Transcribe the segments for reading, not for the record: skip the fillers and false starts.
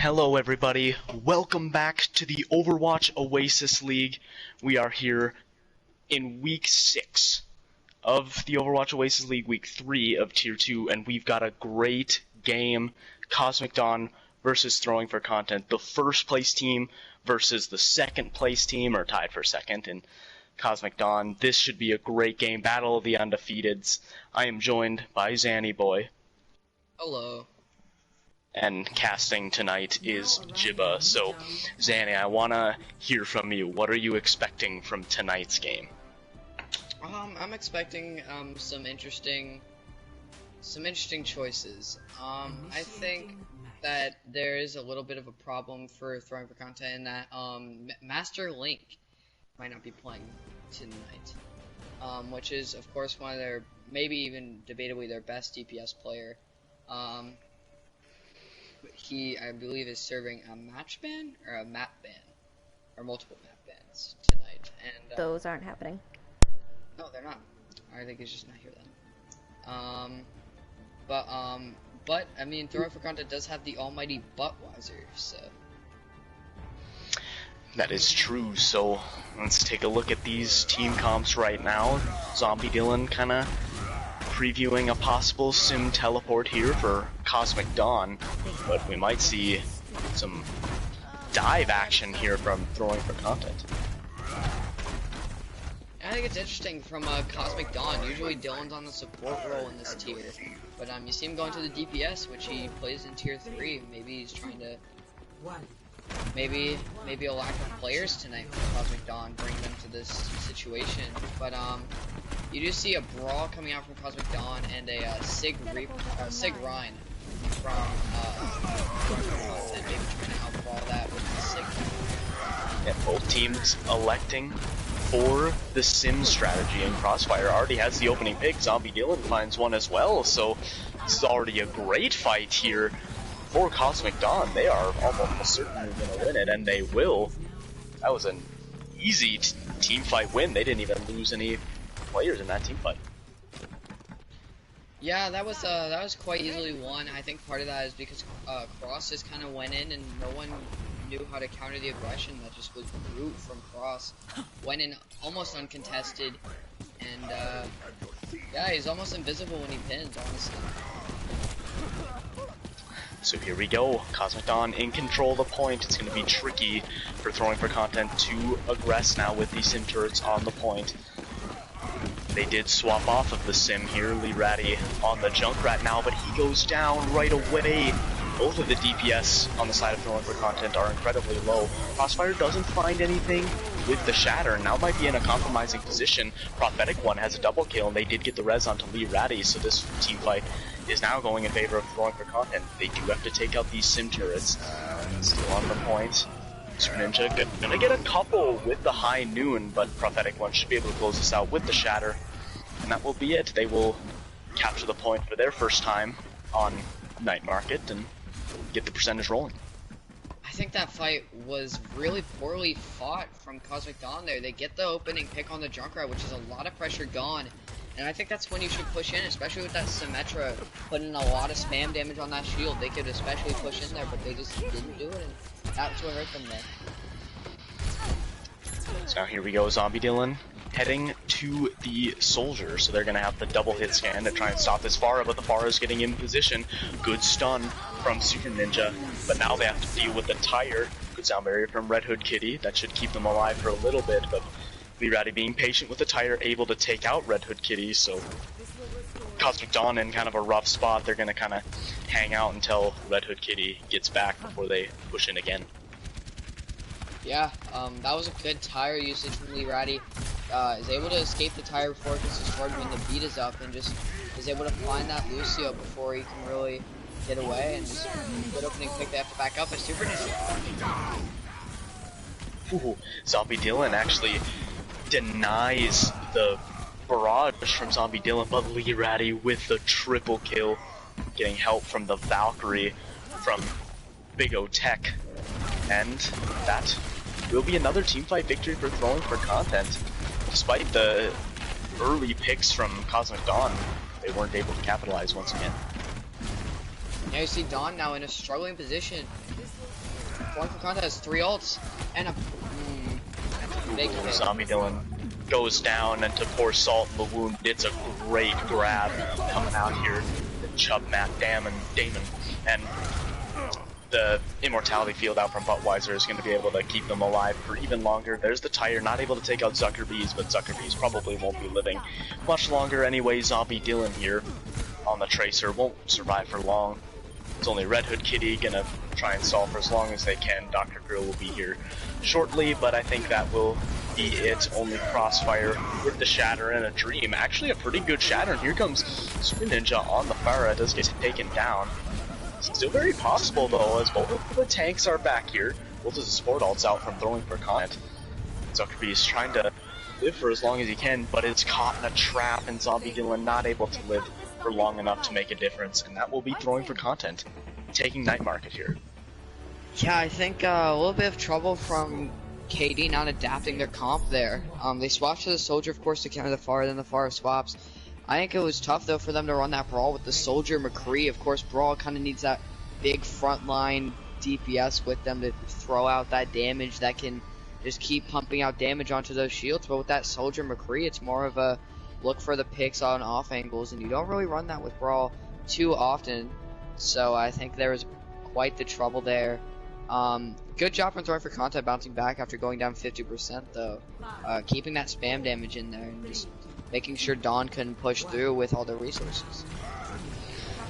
Hello everybody, welcome back to the Overwatch Oasis League. We are here in week 6 of the Overwatch Oasis League, week 3 of tier 2, and we've got a great game. Kosmic Dawn versus Throwing for Content. The first place team versus the second place team, or tied for second in Kosmic Dawn. This should be a great game, battle of the undefeateds. I am joined by Zanny Boy. Hello. And casting tonight is Jibba. So, Zanny, I want to hear from you. What are you expecting from tonight's game? I'm expecting some interesting choices. I think that there is a little bit of a problem for Throwing for Content in that Master Link might not be playing tonight, which is of course one of their, maybe even debatably their best DPS player. He, I believe, is serving a match ban or a map ban, or multiple map bans tonight. And those aren't happening. No, they're not. I think he's just not here then. But I mean, Throwing for Content does have the almighty Buttweiser, so. That is true. So let's take a look at these team comps right now. Zombie Dylan kind of previewing a possible sim teleport here for Kosmic Dawn, but we might see some dive action here from Throwing for Content. I think it's interesting from Kosmic Dawn. Usually Dylan's on the support role in this tier, but you see him going to the DPS, which he plays in tier 3. Maybe he's trying to, maybe a lack of players tonight for Kosmic Dawn bring them to this situation. But you do see a brawl coming out from Kosmic Dawn and a Sig Rhine from Content, maybe trying to outbrawl that with the Sig. Yeah, both teams electing for the sim strategy, and Crossfire already has the opening pick. Zombie Dylan finds one as well, so this is already a great fight here for Kosmic Dawn. They are almost certainly going to win it, and they will. That was an easy team fight win. They didn't even lose any players in that team fight. Yeah, that was quite easily won. I think part of that is because Cross just kind of went in and no one knew how to counter the aggression that just was brute from Cross. Went in almost uncontested, and yeah, he's almost invisible when he pins, honestly. So here we go, Kosmic Dawn in control of the point. It's going to be tricky for Throwing for Content to aggress now with these sim turrets on the point. They did swap off of the sim here, Lee Ratty on the Junkrat now, but he goes down right away. Both of the DPS on the side of Throwing for Content are incredibly low. Crossfire doesn't find anything with the Shatter, now might be in a compromising position. Prophetic One has a double kill, and they did get the res onto Lee Ratty, so this team fight is now going in favor of Throwing for Content. They do have to take out these sim turrets. Still on the point. Super Ninja gonna get a couple with the High Noon, but Prophetic One should be able to close this out with the Shatter. And that will be it. They will capture the point for their first time on Night Market and get the percentage rolling. I think that fight was really poorly fought from Kosmic Dawn there. They get the opening pick on the Junkrat, which is a lot of pressure gone. And I think that's when you should push in, especially with that Symmetra putting a lot of spam damage on that shield. They could especially push in there, but they just didn't do it, and that's what hurt them there. So now here we go, Zombie Dylan heading to the Soldier, so they're going to have the double hit scan to try and stop this Pharah, but the Pharah is getting in position. Good stun from Super Ninja, but now they have to deal with the Tire. Good sound barrier from Red Hood Kitty, that should keep them alive for a little bit, but Lee Ratty being patient with the Tire, able to take out Red Hood Kitty, so Kosmic Dawn in kind of a rough spot. They're going to kind of hang out until Red Hood Kitty gets back before they push in again. Yeah, that was a good Tire usage from Lee Ratty. Is able to escape the Tire before it gets destroyed when the beat is up, and just is able to find that Lucio before he can really get away, and just good opening pick. They have to back up a Super Ninja. Ooh, Zombie Dylan actually denies the barrage from Zombie Dylan, but Lee Ratty with the triple kill, getting help from the Valkyrie from Big O Tech, and that will be another teamfight victory for Throwing for Content. Despite the early picks from Kosmic Dawn, they weren't able to capitalize once again. Now you see Dawn now in a struggling position. Throwing for content has 3 ults and a big hit. Zombie Dylan goes down, and to pour salt in the wound, it's a great grab coming out here. The Chub Matt Damon, and the Immortality Field out from Buttweiser is going to be able to keep them alive for even longer. There's the tire, not able to take out Zuckerbees, but Zuckerbees probably won't be living much longer anyway. Zombie Dylan here on the Tracer won't survive for long. It's only Red Hood Kitty gonna try and stall for as long as they can. Dr. Grill will be here shortly, but I think that will be it. Only Crossfire with the Shatter and a Dream. Actually a pretty good Shatter, and here comes Super Ninja on the Pharah. Does get taken down. Still very possible though, as both of the tanks are back here. Both of the support ults out from throwing for content. Zuckerby is trying to live for as long as he can, but it's caught in a trap, and Zombie Dylan not able to live for long enough to make a difference, and that will be throwing for content, taking Night Market here. Yeah, I think a little bit of trouble from KD not adapting their comp there. They swapped to the Soldier, of course, to counter the Pharah, then the Pharah swaps. I think it was tough though for them to run that Brawl with the Soldier McCree. Of course, Brawl kind of needs that big frontline DPS with them to throw out that damage that can just keep pumping out damage onto those shields. But with that Soldier McCree, it's more of a look for the picks on off angles, and you don't really run that with Brawl too often. So I think there was quite the trouble there. Good job from throwing for content, bouncing back after going down 50% though. Keeping that spam damage in there and just making sure Dawn couldn't push through with all the resources.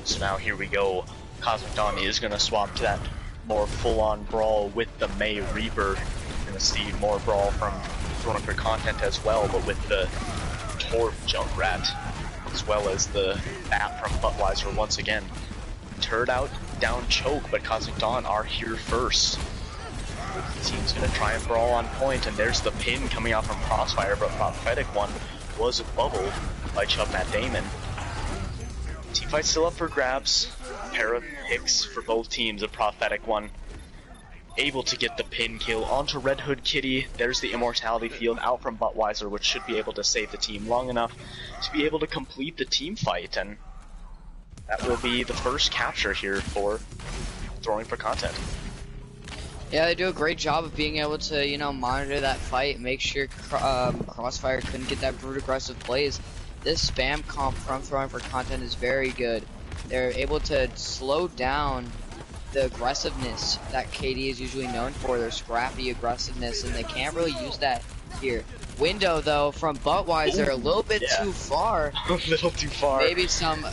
So now here we go. Cosmic Dawn is going to swap to that more full-on Brawl with the May Reaper. Going to see more Brawl from throwing for content as well, but with the Torb Junkrat, as well as the Bat from Buttweiser once again. Turd out, down choke, but Cosmic Dawn are here first. The team's going to try and Brawl on point, and there's the pin coming out from Crossfire, but Prophetic One was bubbled by Chub Matt Damon. Teamfight still up for grabs. A pair of picks for both teams. A Prophetic One able to get the pin kill onto Red Hood Kitty. There's the Immortality Field out from Buttweiser, which should be able to save the team long enough to be able to complete the team fight, and that will be the first capture here for throwing for content. Yeah, they do a great job of being able to, you know, monitor that fight, make sure Crossfire couldn't get that brute aggressive plays. This spam comp from throwing for content is very good. They're able to slow down the aggressiveness that KD is usually known for, their scrappy aggressiveness, and they can't really use that here. Window though from Buttweiser, a little bit too far. A little too far. Maybe some.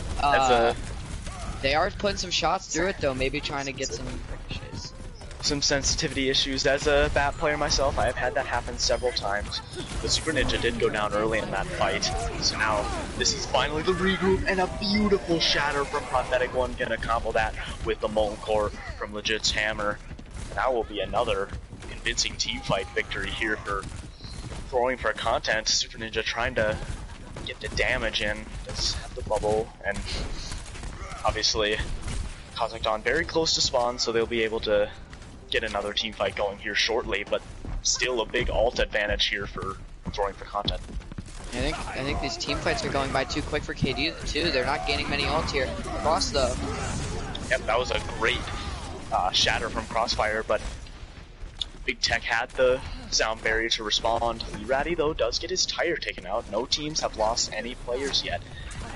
They are putting some shots through it though. Maybe trying to get some ricochets. Some sensitivity issues. As a bat player myself, I have had that happen several times. The Super Ninja did go down early in that fight, so now this is finally the regroup, and a beautiful Shatter from Prophetic One gonna combo that with the Molten Core from Legit's Hammer. And that will be another convincing team fight victory here for throwing for content. Super Ninja trying to get the damage in. Does have the bubble, and obviously Cosmic Dawn very close to spawn, so they'll be able to get another team fight going here shortly, but still a big ult advantage here for throwing for content. I think these team fights are going by too quick for KD too. They're not gaining many ults here. Cross though. Yep, that was a great Shatter from Crossfire, but Big Tech had the sound barrier to respond. Ratty though does get his tire taken out. No teams have lost any players yet,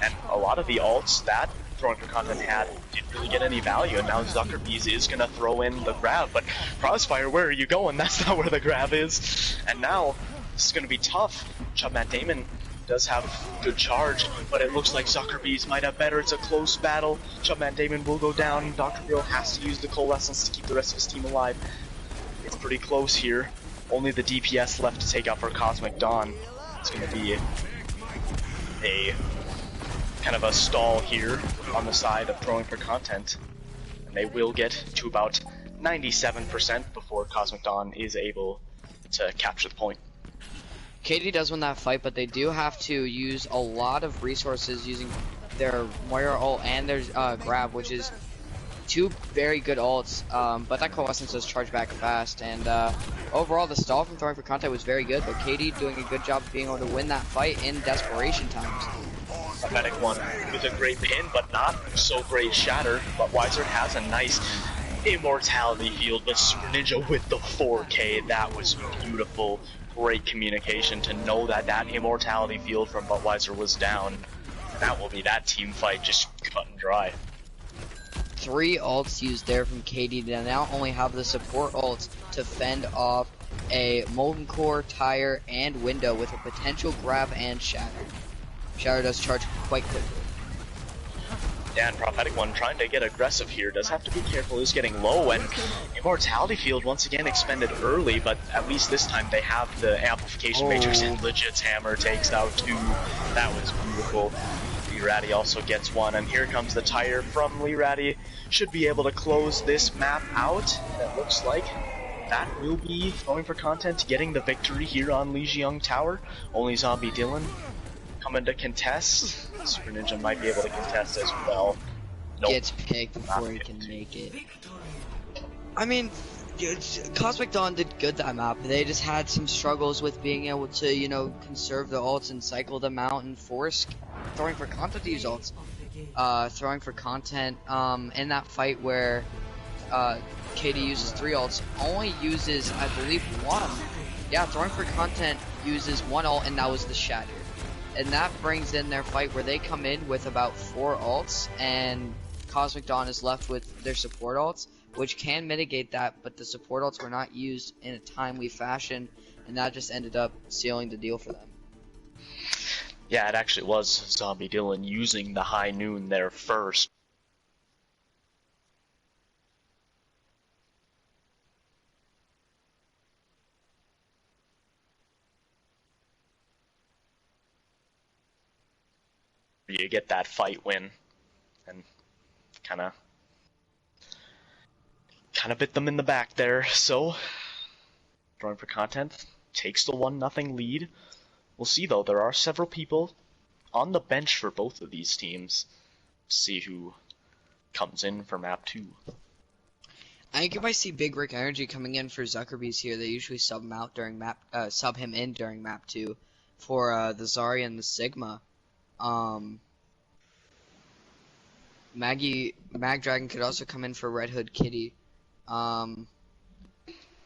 and a lot of the ults that throwing for content had didn't really get any value, and now Zuckerbees is gonna throw in the grab, but Crossfire, where are you going? That's not where the grab is. And now this is gonna be tough. Chub Matt Damon does have good charge, but it looks like Zuckerbees might have better. It's a close battle. Chub Matt Damon will go down. Dr. Bill has to use the Coalescence to keep the rest of his team alive. It's pretty close here. Only the DPS left to take out for Cosmic Dawn. It's gonna be a kind of a stall here on the side of throwing for content, and they will get to about 97% before Cosmic Dawn is able to capture the point. KD does win that fight, but they do have to use a lot of resources using their Moira ult and their grab, which is two very good ults, but that Coalescence does charge back fast, and overall the stall from throwing for content was very good, but KD doing a good job of being able to win that fight in desperation times. Prophetic one with a great pin, but not so great shatter. But Weiser has a nice immortality field, but Super Ninja with the 4K, that was beautiful. Great communication to know that that immortality field from Budweiser was down. That will be that team fight just cut and dry. 3 ults used there from KD to now only have the support ults to fend off a Molten Core, Tire, and Window with a potential grab and Shatter. Shatter does charge quite quickly. Yeah, and Prophetic One trying to get aggressive here, does have to be careful, he's getting low, and Immortality Field once again expended early, but at least this time they have the Amplification Matrix, and Legit's Hammer takes out 2. That was beautiful. Leeratty also gets 1, and here comes the Tire from Leeratty. Should be able to close this map out, and it looks like that will be going for content, getting the victory here on Lijiang Tower. Only Zombie Dylan coming to contest. Super Ninja might be able to contest as well. Nope. Gets picked before he can make it. I mean, Cosmic Dawn did good that map. They just had some struggles with being able to, you know, conserve the ults and cycle them out and force throwing for content to use ults. Throwing for content in that fight where KD uses 3 ults, only uses, I believe, 1. Yeah, throwing for content uses 1 ult, and that was the Shatter. And that brings in their fight where they come in with about 4 ults, and Cosmic Dawn is left with their support ults, which can mitigate that, but the support ults were not used in a timely fashion, and that just ended up sealing the deal for them. Yeah, it actually was Zombie Dylan using the High Noon there first. You get that fight win, and kind of bit them in the back there. So, drawing for content takes the 1-0 lead. We'll see though, there are several people on the bench for both of these teams. See who comes in for map 2. I think you might see Big Rick Energy coming in for Zuckerbees here. They usually sub him in during map 2 for the Zarya and the Sigma. Mag Dragon could also come in for Red Hood Kitty.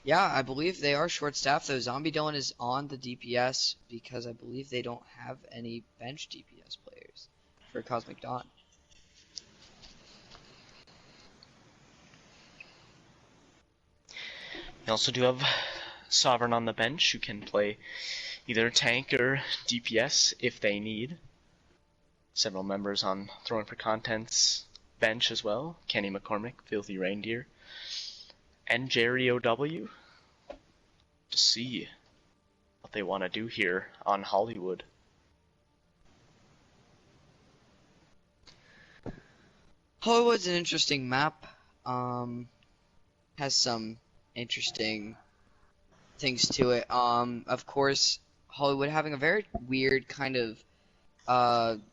Yeah, I believe they are short-staffed though. Zombie Dylan is on the DPS because I believe they don't have any bench DPS players for Cosmic Dawn. You also do have Sovereign on the bench who can play either tank or DPS if they need. Several members on Throwing for Content's bench as well. Kenny McCormick, Filthy Reindeer, and Jerry OW. To see what they want to do here on Hollywood. Hollywood's an interesting map. Has some interesting things to it. Of course, Hollywood having a very weird kind of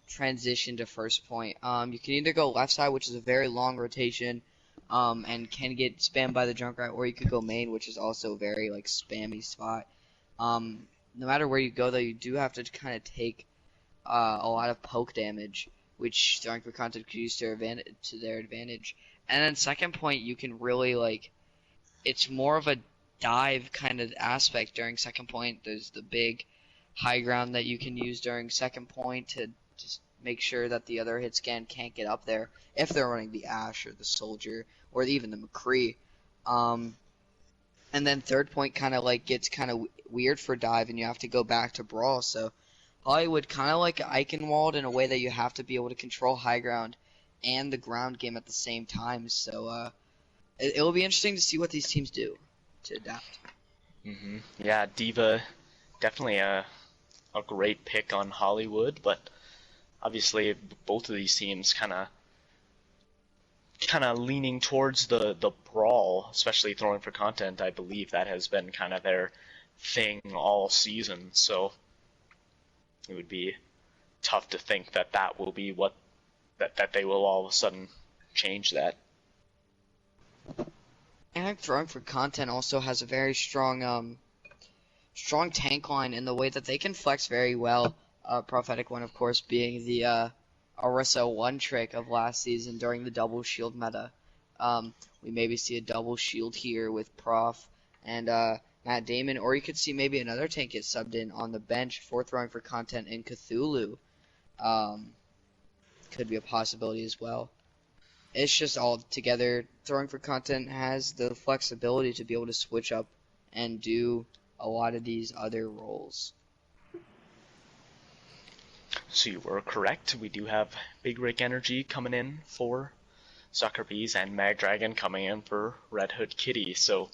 transition to first point. You can either go left side, which is a very long rotation, and can get spammed by the Junkrat, or you could go main, which is also a very like spammy spot. No matter where you go, though, you do have to kind of take a lot of poke damage, which Throwing for Content could use to their advantage. And then second point, you can really like, it's more of a dive kind of aspect during second point. There's the big high ground that you can use during second point to just make sure that the other hit scan can't get up there if they're running the Ashe or the Soldier or even the McCree. And then third point kind of like gets kind of weird for dive and you have to go back to brawl. So Hollywood kind of like Eichenwald in a way that you have to be able to control high ground and the ground game at the same time. So it will be interesting to see what these teams do to adapt. Yeah, D.Va, definitely a great pick on Hollywood, but obviously both of these teams kind of leaning towards the brawl, especially Throwing for Content. I believe that has been kind of their thing all season, so it would be tough to think that that will be what that they will all of a sudden change that. And Throwing for Content also has a very strong tank line in the way that they can flex very well prophetic one, of course, being the Orisa 1 trick of last season during the double shield meta. We maybe see a double shield here with Prof and Matt Damon, or you could see maybe another tank get subbed in on the bench for throwing for content in Cthulhu. Could be a possibility as well. It's just all together. Throwing for content has the flexibility to be able to switch up and do a lot of these other roles. So you were correct. We do have Big Rick Energy coming in for Sucker Bees and Mag Dragon coming in for Red Hood Kitty. So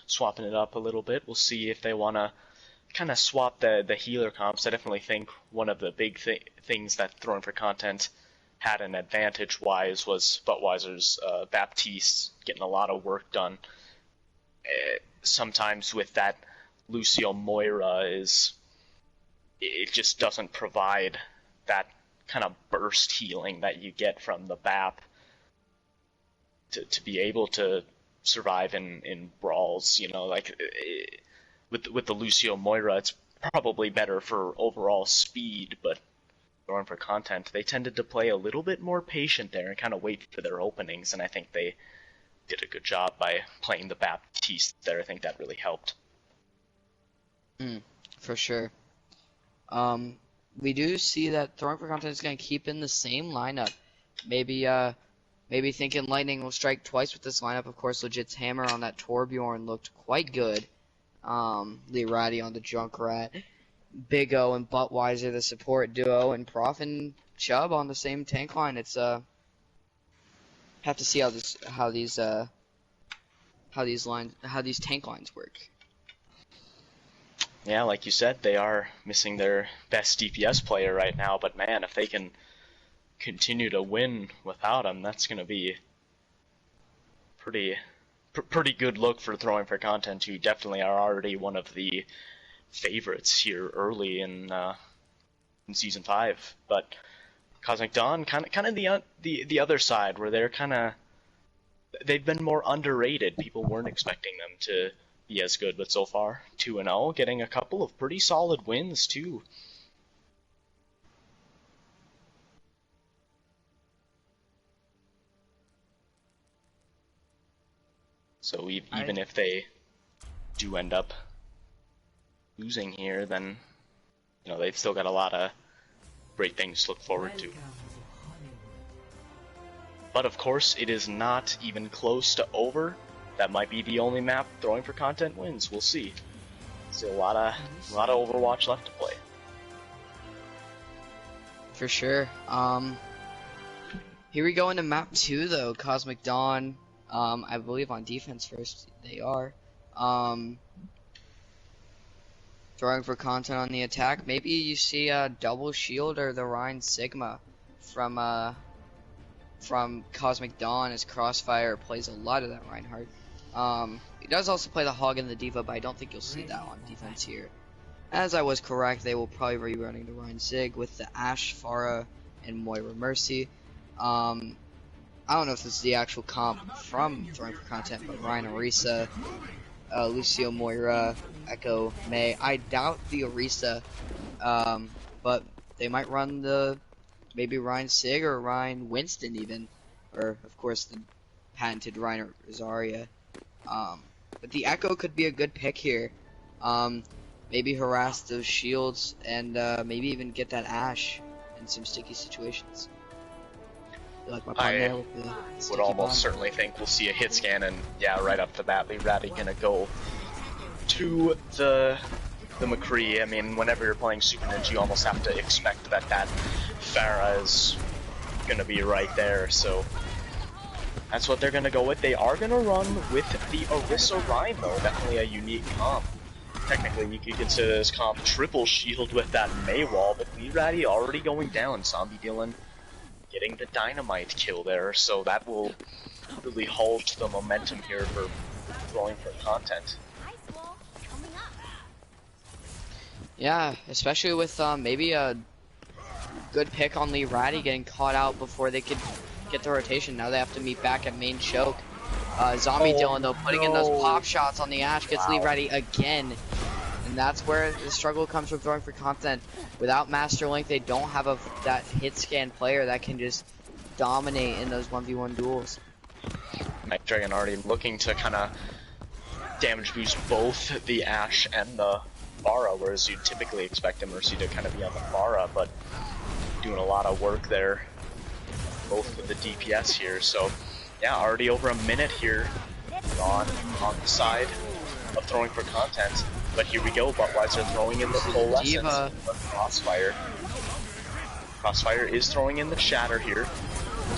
swapping it up a little bit. We'll see if they want to kind of swap the healer comps. I definitely think one of the big things that Throwing for Content had an advantage-wise was Budweiser's Baptiste getting a lot of work done. Sometimes with that Lucio Moira it just doesn't provide that kind of burst healing that you get from the BAP to be able to survive in brawls. You know, like with the Lucio Moira, it's probably better for overall speed, but Throwing for Content, they tended to play a little bit more patient there and kind of wait for their openings, and I think they did a good job by playing the Baptiste there. I think that really helped. For sure. We do see that Throwing for Content is going to keep in the same lineup. Maybe thinking Lightning will strike twice with this lineup. Of course, Legit's hammer on that Torbjorn looked quite good. Lee Ratty on the Junkrat. Big O and Budweiser, the support duo, and Prof and Chubb on the same tank line. It's have to see how these tank lines work. Yeah, like you said, they are missing their best DPS player right now, but man, if they can continue to win without him, that's going to be pretty good look for Throwing for Content, who definitely are already one of the favorites here early in season 5. But Cosmic Dawn kind of the other side, where they've been more underrated. People weren't expecting them to be as good, but so far 2-0, getting a couple of pretty solid wins too. So even if they do end up losing here, then they've still got a lot of great things to look forward to. But of course, it is not even close to over. That might be the only map Throwing for Content wins. We'll see. Still a lot of Overwatch left to play. For sure. Here we go into map 2 though. Cosmic Dawn. I believe on defense first. They are. Throwing for Content on the attack. Maybe you see a double shield or the Rhine Sigma from Cosmic Dawn, as Crossfire plays a lot of that Reinhardt. He does also play the Hog and the Diva, but I don't think you'll see that on defense here. As I was correct, they will probably be running the Rhine Sig with the Ashe, Pharah, and Moira Mercy. I don't know if this is the actual comp from Throwing for Content, but Ryan Orisa, Lucio Moira, Echo, May. I doubt the Orisa, but they might run maybe Ryan Sig or Ryan Winston even, or of course the patented Ryan Rosaria. But the Echo could be a good pick here. Maybe harass those shields and maybe even get that Ashe in some sticky situations. Like my partner with the would almost certainly think we'll see a hit scan, and yeah, right off the bat, Lee Ratty gonna go to the McCree. I mean, whenever you're playing Super Ninja, you almost have to expect that Pharah is gonna be right there, so that's what they're gonna go with. They are gonna run with the Orisa Rhyme though, definitely a unique comp. Technically, you could consider this comp triple shield with that May wall, but Lee Ratty already going down. Zombie Dylan getting the dynamite kill there, so that will really halt the momentum here for Throwing for Content. Yeah, especially with maybe a good pick on Lee Ratty getting caught out before they could get the rotation. Now they have to meet back at main choke. Zombie Dylan though putting in those pop shots on the Ashe gets Lee Ratty again. And that's where the struggle comes from throwing for content. Without Master Link, they don't have that hit scan player that can just dominate in those 1v1 duels. Mike Dragon already looking to kind of damage boost both the Ashe and the Pharah, whereas you'd typically expect a Mercy to kind of be on the Pharah, but doing a lot of work there, both with the DPS here. So yeah, already over a minute here on the side of throwing for content. But here we go, Budweiser throwing in the Coalescence. Crossfire. Crossfire is throwing in the Shatter here.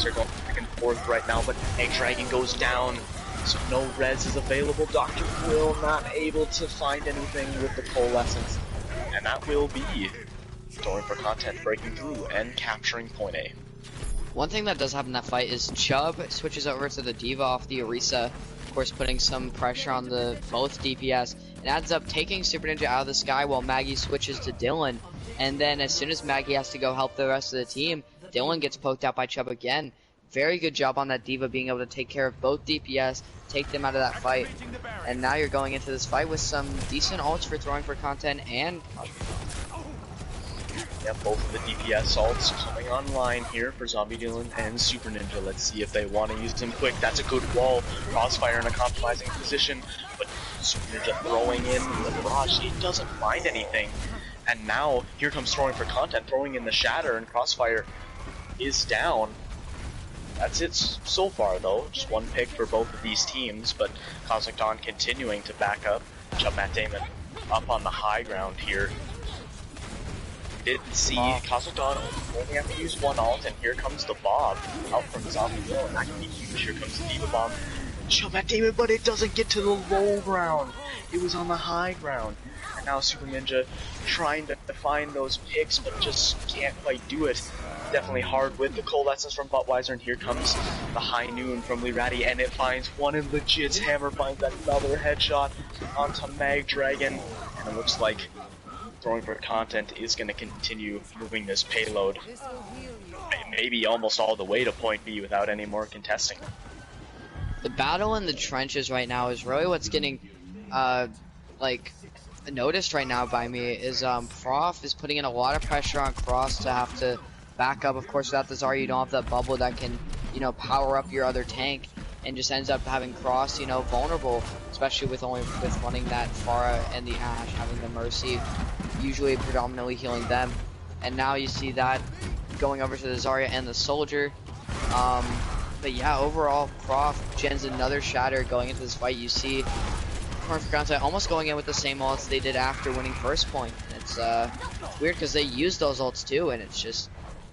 They're going back and forth right now, but Egg Dragon goes down, so no res is available. Dr. Quill not able to find anything with the Coalescence. And that will be throwing for content, breaking through and capturing point A. One thing that does happen in that fight is Chubb switches over to the D.Va off the Orisa, of course putting some pressure on the both DPS, and ends up taking Super Ninja out of the sky while Maggie switches to Dylan. And then as soon as Maggie has to go help the rest of the team, Dylan gets poked out by Chubb again. Very good job on that D.Va being able to take care of both DPS, take them out of that fight. And now you're going into this fight with some decent ults for throwing for content and... Yeah, both of the DPS ults coming online here for Zombie Dylan and Super Ninja. Let's see if they want to use them quick. That's a good wall. Crossfire in a compromising position, but Super Ninja throwing in the barrage. He doesn't find anything. And now, here comes throwing for content, throwing in the Shatter, and Crossfire is down. That's it so far, though. Just one pick for both of these teams, but Kosmic Dawn continuing to back up. Chubb Matt Damon up on the high ground here. Didn't see Kosmic Dawn only have to use one ult, and here comes the Bob out from Zombie Dylan. That can be huge. Here comes the D.Va Bomb. Chubb Matt Damon, but it doesn't get to the low ground. It was on the high ground. And now Super Ninja trying to find those picks, but just can't quite do it. Definitely hard with the Coalescence from Budweiser, and here comes the High Noon from Lee Ratty, and it finds one, and Legit's hammer finds another headshot onto Mag Dragon, and it looks like throwing for content is going to continue moving this payload, maybe almost all the way to point B without any more contesting. The battle in the trenches right now is really what's getting like noticed right now by me. Is Prof is putting in a lot of pressure on Cross to have to back up. Of course, without the Zarya, you don't have that bubble that can, you know, power up your other tank, and just ends up having Cross, you know, vulnerable, especially with running that Pharah and the Ashe, having the Mercy, usually predominantly healing them. And now you see that going over to the Zarya and the Soldier. But yeah, overall, Croft gens another Shatter going into this fight. You see for content almost going in with the same ults they did after winning first point. It's weird because they use those ults too, and it's just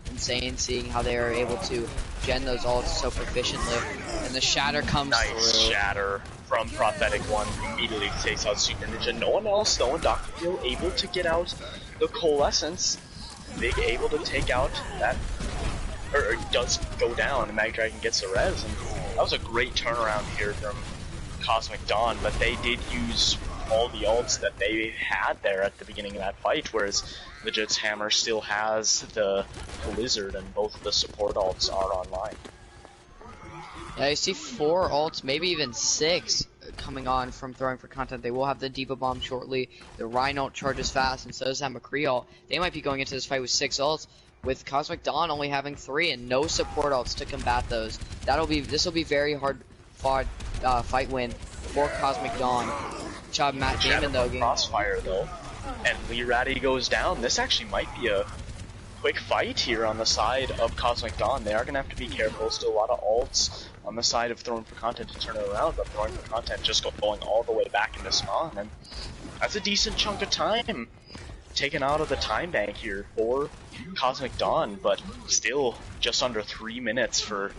insane seeing how they are able to gen those ults so proficiently. And the Shatter comes nice through. Shatter from Prophetic One immediately takes out Super Ninja. No one else though, and Dr. Phil able to get out the Coalescence. Big able to take out that, or does go down, and Mag Dragon gets the res, and that was a great turnaround here from Kosmic Dawn, but they did use all the ults that they had there at the beginning of that fight, whereas Legit's hammer still has the Blizzard, and both of the support ults are online. Yeah, you see 4 ults, maybe even 6 coming on from throwing for content. They will have the D.Va Bomb shortly. The Rhine ult charges fast, and so does that McCree ult. They might be going into this fight with 6 ults, with Kosmic Dawn only having 3 and no support ults to combat those. This will be very hard fought fight win for Kosmic Dawn. Job Matt Damon though. Crossfire though, and Lee Ratty goes down. This actually might be a quick fight here on the side of Kosmic Dawn. They are going to have to be careful. Still a lot of ults on the side of throwing for content to turn it around, but throwing for content just going all the way back into spawn, and that's a decent chunk of time taken out of the time bank here for Kosmic Dawn, but still just under 3 minutes for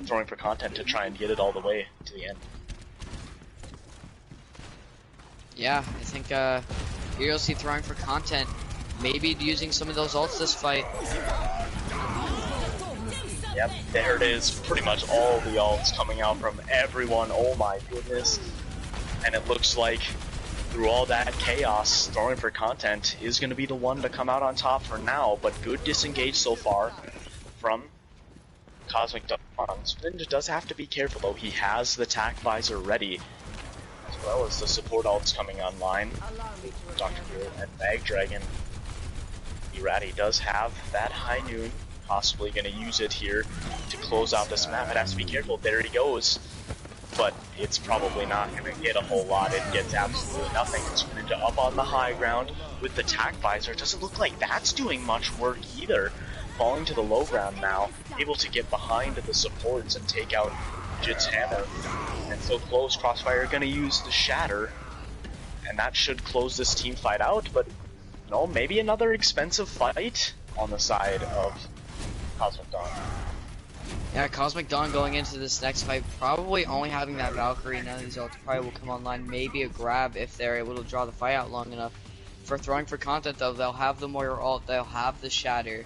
throwing for content to try and get it all the way to the end. Yeah, I think here you'll see throwing for content, maybe using some of those ults this fight. Yep, there it is. Pretty much all the ults coming out from everyone. Oh my goodness. And it looks like through all that chaos, throwing for content is going to be the one to come out on top for now, but good disengage so far from Kosmic Dawn. Ninja does have to be careful though. He has the tack visor ready. So well as the support ults coming online. Dr. Grill and Mag Dragon. Ratty does have that high noon, possibly going to use it here to close out this map. It has to be careful. There he goes. But it's probably not going to get a whole lot. It gets absolutely nothing. It's Ninja up on the high ground with the tack visor. It doesn't look like that's doing much work either. Falling to the low ground now, able to get behind the supports and take out Jit's hammer. And so close, Crossfire going to use the Shatter. And that should close this team fight out, but no, maybe another expensive fight on the side of Kosmic Dawn. Yeah, Kosmic Dawn going into this next fight, probably only having that Valkyrie. None of these ults probably will come online. Maybe a grab if they're able to draw the fight out long enough. For throwing for content, though, they'll have the Moira ult, they'll have the Shatter.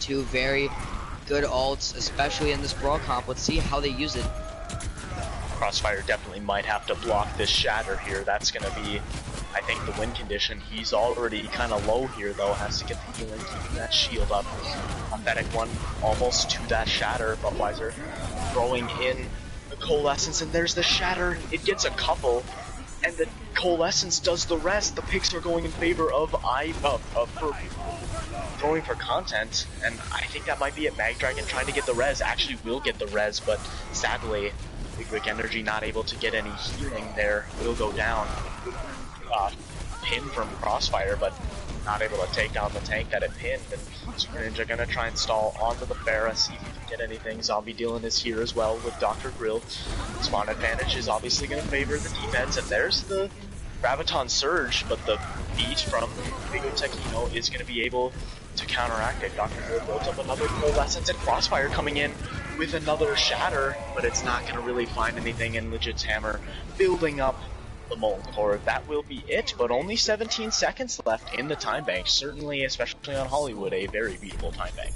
Two very good ults, especially in this Brawl comp. Let's see how they use it. Crossfire definitely might have to block this Shatter here. That's going to be, I think, the win condition. He's already kind of low here, though. Has to get the healing, keeping that shield up. Pathetic one, almost to that Shatter. Budweiser throwing in the Coalescence, and there's the Shatter. It gets a couple, and the Coalescence does the rest. The picks are going in favor of throwing for content, and I think that might be it. Mag Dragon trying to get the res. Actually will get the res, but sadly, Big Rick Energy not able to get any healing there. Will go down. Pin from Crossfire, but not able to take down the tank that it pinned. And Super Ninja gonna try and stall onto the Pharah, see if he can get anything. Zombie Dylan is here as well with Dr. Grill. Spawn advantage is obviously gonna favor the defense, and there's the Graviton Surge, but the beat from Bigo Tekino is gonna be able to counteract it. Dr. Grill builds up another Coalescence, and Crossfire coming in with another Shatter, but it's not gonna really find anything, and Legit's hammer building up the Molten Core. That will be it, but only 17 seconds left in the time bank. Certainly, especially on Hollywood, a very beatable time bank.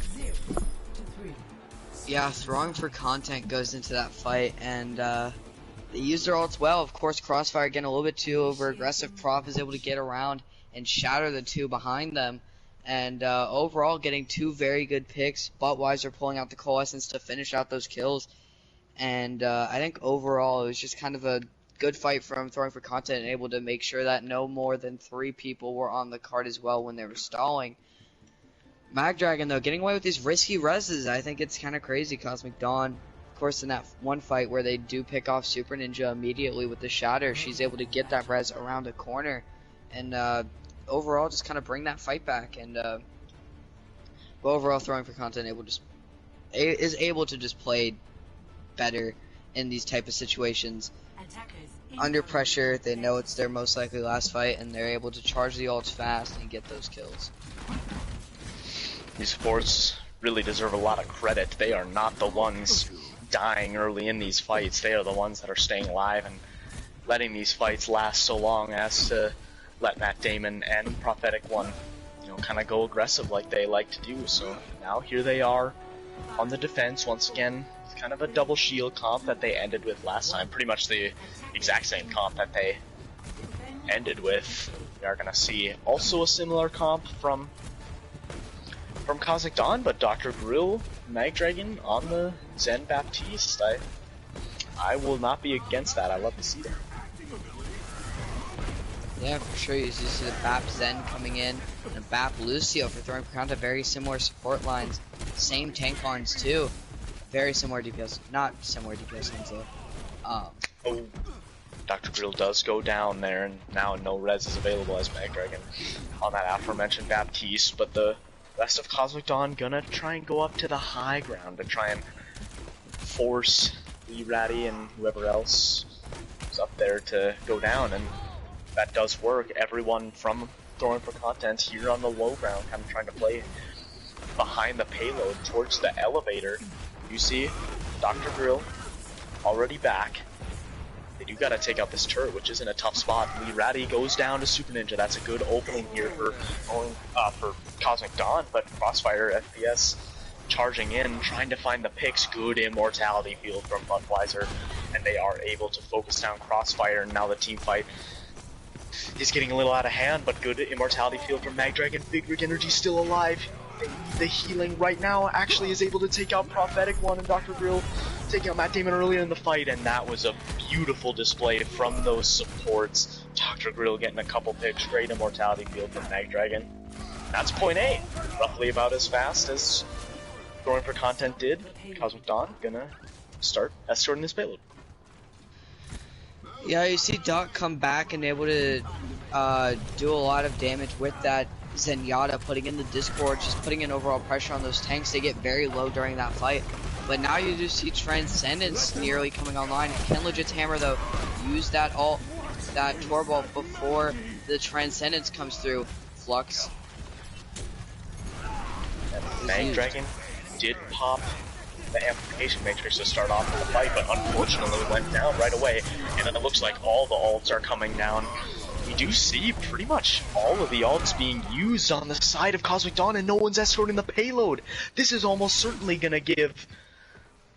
Yeah, throwing for content goes into that fight, and they use their ults well. Of course, Crossfire getting a little bit too over aggressive. Prof is able to get around and shatter the two behind them, and overall getting two very good picks. Budweiser pulling out the Coalescence to finish out those kills, and I think overall it was just kind of a good fight from throwing for content and able to make sure that no more than 3 people were on the card as well when they were stalling. Mag Dragon, though, getting away with these risky reses, I think it's kind of crazy. Kosmic Dawn, of course, in that one fight where they do pick off Super Ninja immediately with the Shatter, she's able to get that res around a corner, and overall just kind of bring that fight back. And overall, throwing for content is able to just play better in these type of situations. Under pressure, they know it's their most likely last fight, and they're able to charge the ults fast and get those kills. These supports really deserve a lot of credit. They are not the ones dying early in these fights. They are the ones that are staying alive and letting these fights last so long as to let Matt Damon and Prophetic One, kind of go aggressive like they like to do. So now here they are on the defense once again. Kind of a double shield comp that they ended with last time. Pretty much the exact same comp that they ended with. We are going to see also a similar comp from Kosmic Dawn, but Dr. Grill, Mag Dragon on the Zen Baptiste. I will not be against that. I love to see that. Yeah, for sure. You see the Bap Zen coming in, and Bap Lucio for throwing for content. Very similar support lines. Same tank lines too. Very similar DPS, not similar DPS lines though. Dr. Grill does go down there, and now no res is available as Mag Dragon on that aforementioned Baptiste, but the rest of Kosmic Dawn gonna try and go up to the high ground to try and force Lee Ratty and whoever else is up there to go down, and that does work. Everyone from throwing for content here on the low ground kind of trying to play behind the payload towards the elevator. You see Dr. Grill already back. They do gotta take out this turret, which is in a tough spot. Lee Ratty goes down to Super Ninja. That's a good opening here for Kosmic Dawn, but Crossfire FPS charging in, trying to find the picks. Good immortality field from Budweiser, and they are able to focus down Crossfire. And now the team fight is getting a little out of hand, but good immortality field from Mag Dragon. Big Rig Energy still alive. The healing right now actually is able to take out Prophetic One, and Dr. Grill taking out Matt Damon earlier in the fight, and that was a beautiful display from those supports. Dr. Grill getting a couple picks, great immortality field from Mag Dragon. That's point A, roughly about as fast as Throwing for Content did. Cosmic Dawn gonna start escorting this payload. Yeah, you see Doc come back and able to do a lot of damage with that Zenyatta, putting in the Discord, just putting in overall pressure on those tanks. They get very low during that fight. But now you do see Transcendence nearly coming online. Can Legit's Hammer, though, use that ult, that Turbo before the Transcendence comes through. Flux. Mag Dragon did pop the amplification matrix to start off the fight, but unfortunately went down right away, and then it looks like all the ults are coming down. We do see pretty much all of the ults being used on the side of Cosmic Dawn, and no one's escorting the payload. This is almost certainly gonna give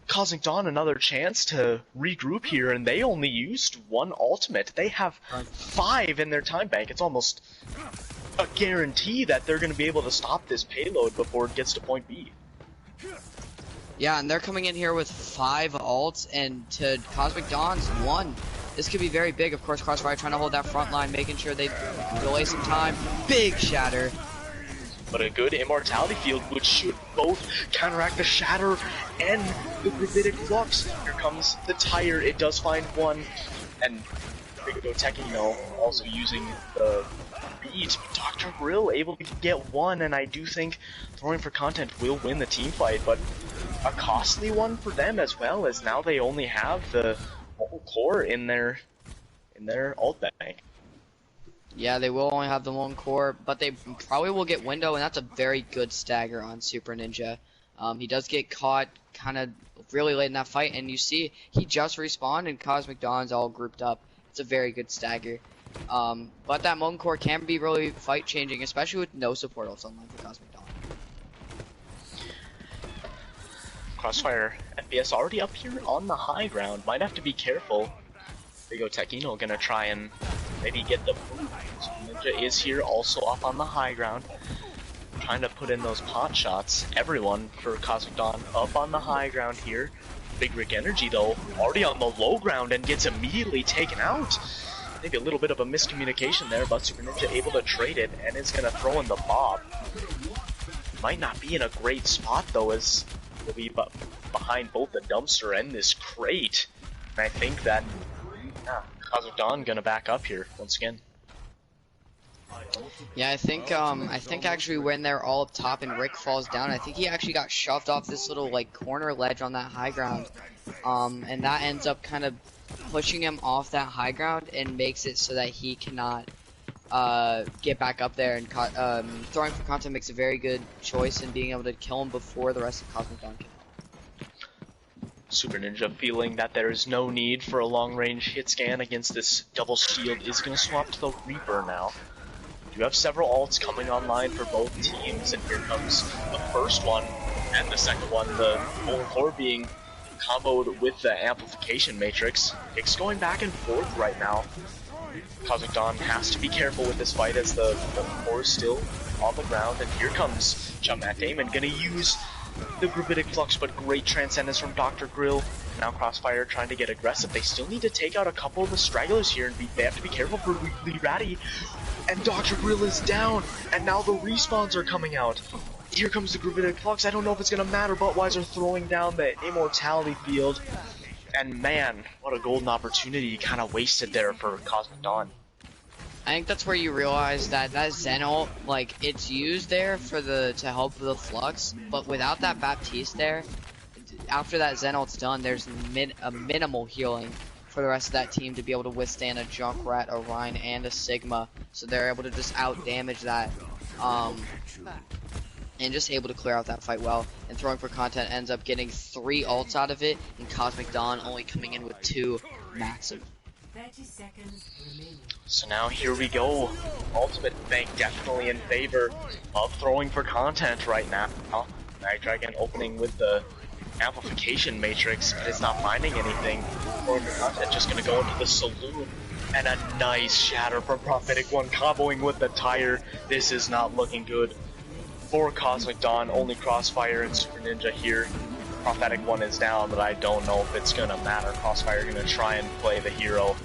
Cosmic Dawn another chance to regroup here, and they only used one ultimate. They have 5 in their time bank. It's almost a guarantee that they're gonna be able to stop this payload before it gets to point B. Yeah, and they're coming in here with 5 ults, and to Cosmic Dawn's 1. This could be very big. Of course, Crossfire trying to hold that front line, making sure they delay some time. Big shatter. But a good immortality field, which should both counteract the shatter and the gravitic flux. Here comes the tire. It does find one, and Big Go Tekino also using the beat. Dr. Grill able to get one, and I do think Throwing for Content will win the team fight, but a costly one for them as well, as now they only have the whole core in their ult bank. Yeah, they will only have the one core, but they probably will get window, and that's a very good stagger on Super Ninja. He does get caught kind of really late in that fight, and you see he just respawned, and Cosmic Dawn's all grouped up. It's a very good stagger. But that Moan core can be really fight changing, especially with no support ults online for Cosmic Dawn. Crossfire FPS already up here on the high ground. Might have to be careful. Big O Tekino gonna try and maybe get the boot. So Ninja is here also up on the high ground, trying to put in those pot shots. Everyone for Cosmic Dawn up on the high ground here. Big Rick Energy though already on the low ground and gets immediately taken out. Maybe a little bit of a miscommunication there, but Super Ninja able to trade it and is gonna throw in the bob. Might not be in a great spot though, as he'll be behind both the dumpster and this crate. And I think that Cosmic Dawn gonna back up here once again. Yeah, I think actually when they're all up top and Rick falls down, I think he actually got shoved off this little like corner ledge on that high ground, and that ends up kind of pushing him off that high ground and makes it so that he cannot get back up there. And Throwing for Content makes a very good choice in being able to kill him before the rest of Cosmic Dawn can. Super Ninja feeling that there is no need for a long-range hit scan against this double shield is going to swap to the Reaper now. You have several ults coming online for both teams, and here comes the first one and the second one, the whole core being comboed with the amplification matrix. It's going back and forth right now. Cosmic Dawn has to be careful with this fight as the core is still on the ground, and here comes Matt Damon gonna use the gravitic flux, but great transcendence from Dr. Grill. Now Crossfire trying to get aggressive. They still need to take out a couple of the stragglers here, and they have to be careful for Lee Ratty. And Dr. Grill is down, and now the respawns are coming out. Here comes the gravitic flux. I don't know if it's gonna matter, but Weiser throwing down the immortality field. And man, what a golden opportunity kind of wasted there for Cosmic Dawn. I think that's where you realize that Zen ult, like, it's used there for to help with the flux, but without that Baptiste there, after that Zen ult's done, there's a minimal healing for the rest of that team to be able to withstand a Junkrat, a Rhine, and a Sigma, so they're able to just out-damage that, and just able to clear out that fight well. And Throwing for Content ends up getting 3 ults out of it, and Cosmic Dawn only coming in with 2 maximum. 30 seconds remaining. So now here we go. Ultimate Bank definitely in favor of Throwing for Content right now. Night Dragon opening with the amplification matrix, but it's not finding anything. Throwing for Content just gonna go into the saloon, and a nice shatter from Prophetic One comboing with the tire. This is not looking good for Cosmic Dawn. Only Crossfire and Super Ninja here Prophetic one is down, but I don't know if it's gonna matter. Crossfire gonna try and play the hero.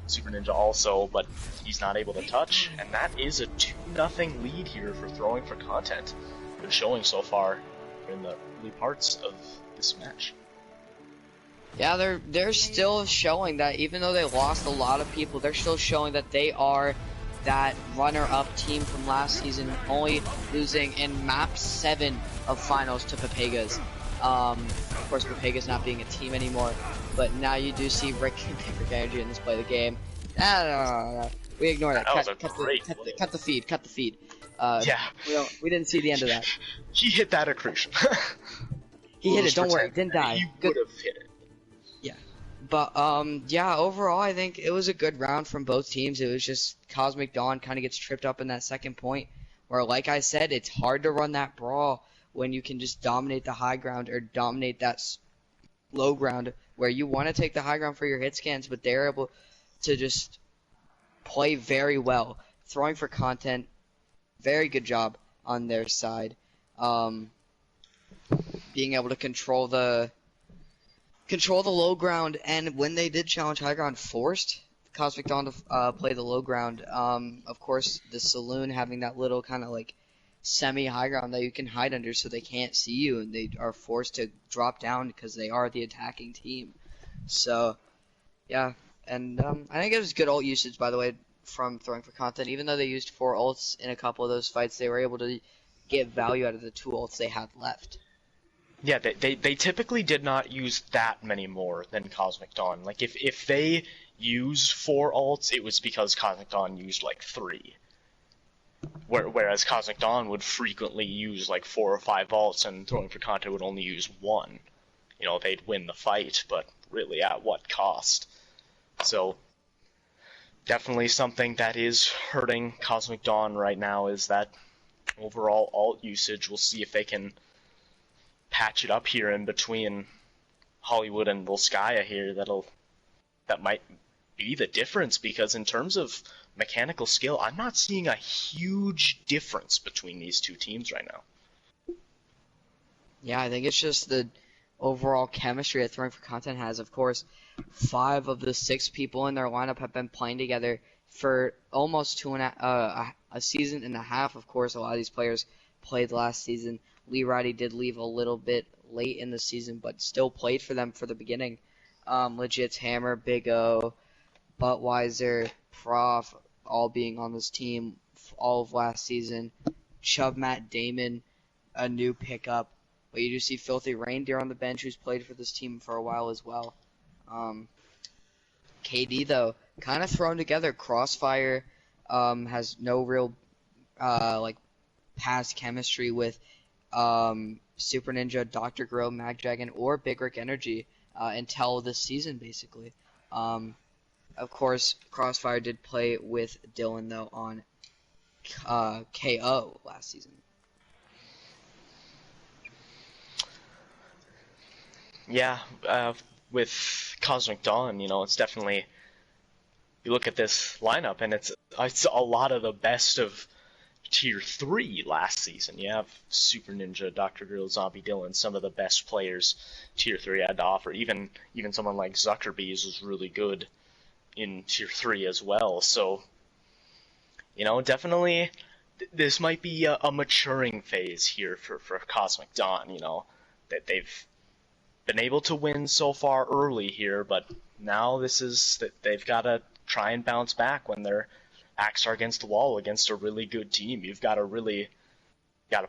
Super Ninja also, but he's not able to touch, and that is a 2-0 lead here for throwing for content. Good showing so far in the early parts of this match. Yeah, they're still showing that even though they lost a lot of people, they're still showing that they are that runner-up team from last season, only losing in map 7 of finals to Papega's. Of course, Papega's not being a team anymore, but now you do see Rick Energy in this play of the game. We ignore that. Cut the feed. Cut the feed. Yeah. We didn't see the end of that. He hit that accretion. He hit it. Don't worry. Didn't die. He would have hit it. Yeah. But, yeah, overall, I think it was a good round from both teams. It was just Cosmic Dawn kind of gets tripped up in that second point, where, like I said, it's hard to run that brawl when you can just dominate the high ground or dominate that low ground, where you want to take the high ground for your hit scans, but they're able to just play very well. Throwing for content, very good job on their side. Being able to control the low ground, and when they did challenge high ground, forced Cosmic Dawn to play the low ground. Of course, the Saloon having that little kind of like semi-high ground that you can hide under so they can't see you, and they are forced to drop down because they are the attacking team. So, yeah. And I think it was good ult usage, by the way, from throwing for content. Even though they used 4 ults in a couple of those fights, they were able to get value out of the 2 ults they had left. Yeah, they typically did not use that many more than Cosmic Dawn. Like, if they used 4 ults, it was because Cosmic Dawn used, like, 3. Whereas Cosmic Dawn would frequently use, like, 4 or 5 ults, and throwing for content would only use 1. You know, they'd win the fight, but really at what cost? So, definitely something that is hurting Cosmic Dawn right now is that overall ult usage. We'll see if they can patch it up here in between Hollywood and Volskaya here. That might be the difference, because in terms of mechanical skill, I'm not seeing a huge difference between these two teams right now. Yeah, I think it's just the overall chemistry that Throwing for Content has. Of course, 5 of the 6 people in their lineup have been playing together for almost a season and a half. Of course, a lot of these players played last season. Lee Roddy did leave a little bit late in the season, but still played for them for the beginning. Legit's Hammer, Big O, Buttweiser, Prof, all being on this team all of last season. Chubb Matt Damon, a new pickup. But you do see Filthy Reindeer on the bench, who's played for this team for a while as well. KD, though, kind of thrown together. Crossfire has no real past chemistry with Super Ninja, Dr. Grill, Mag Dragon, or Big Rick Energy until this season, basically. Of course, Crossfire did play with Dylan, though, on KO last season. Yeah, with Cosmic Dawn, you know, it's definitely, you look at this lineup and it's a lot of the best of Tier 3 last season. You have Super Ninja, Dr. Grill, Zombie Dylan, some of the best players Tier 3 had to offer. Even someone like Zuckerbees was really good in Tier 3 as well. So, you know, definitely this might be a maturing phase here for Cosmic Dawn, you know, that they've been able to win so far early here, but now this is that they've got to try and bounce back when their backs are against the wall against a really good team. You've got to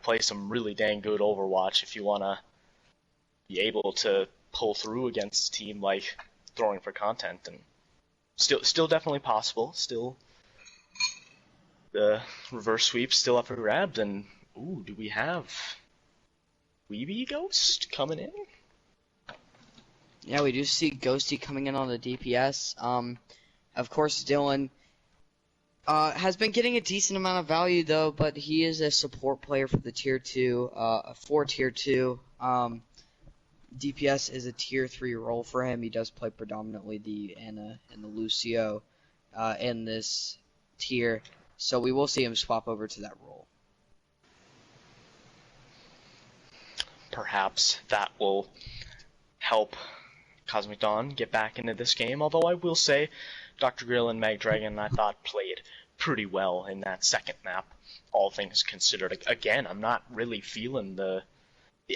play some really dang good Overwatch if you want to be able to pull through against a team like Throwing for Content, and still definitely possible. Still, the reverse sweep still up for grabs, and ooh, do we have Weeby Ghost coming in? Yeah, we do see Ghosty coming in on the DPS. Of course, Dylan has been getting a decent amount of value, though, but he is a support player for the Tier 2, for Tier 2. DPS is a Tier 3 role for him. He does play predominantly the Ana and the Lucio in this tier, so we will see him swap over to that role. Perhaps that will help Cosmic Dawn get back into this game, although I will say Dr. Grill and Mag Dragon I thought played pretty well in that second map, all things considered. Again, I'm not really feeling the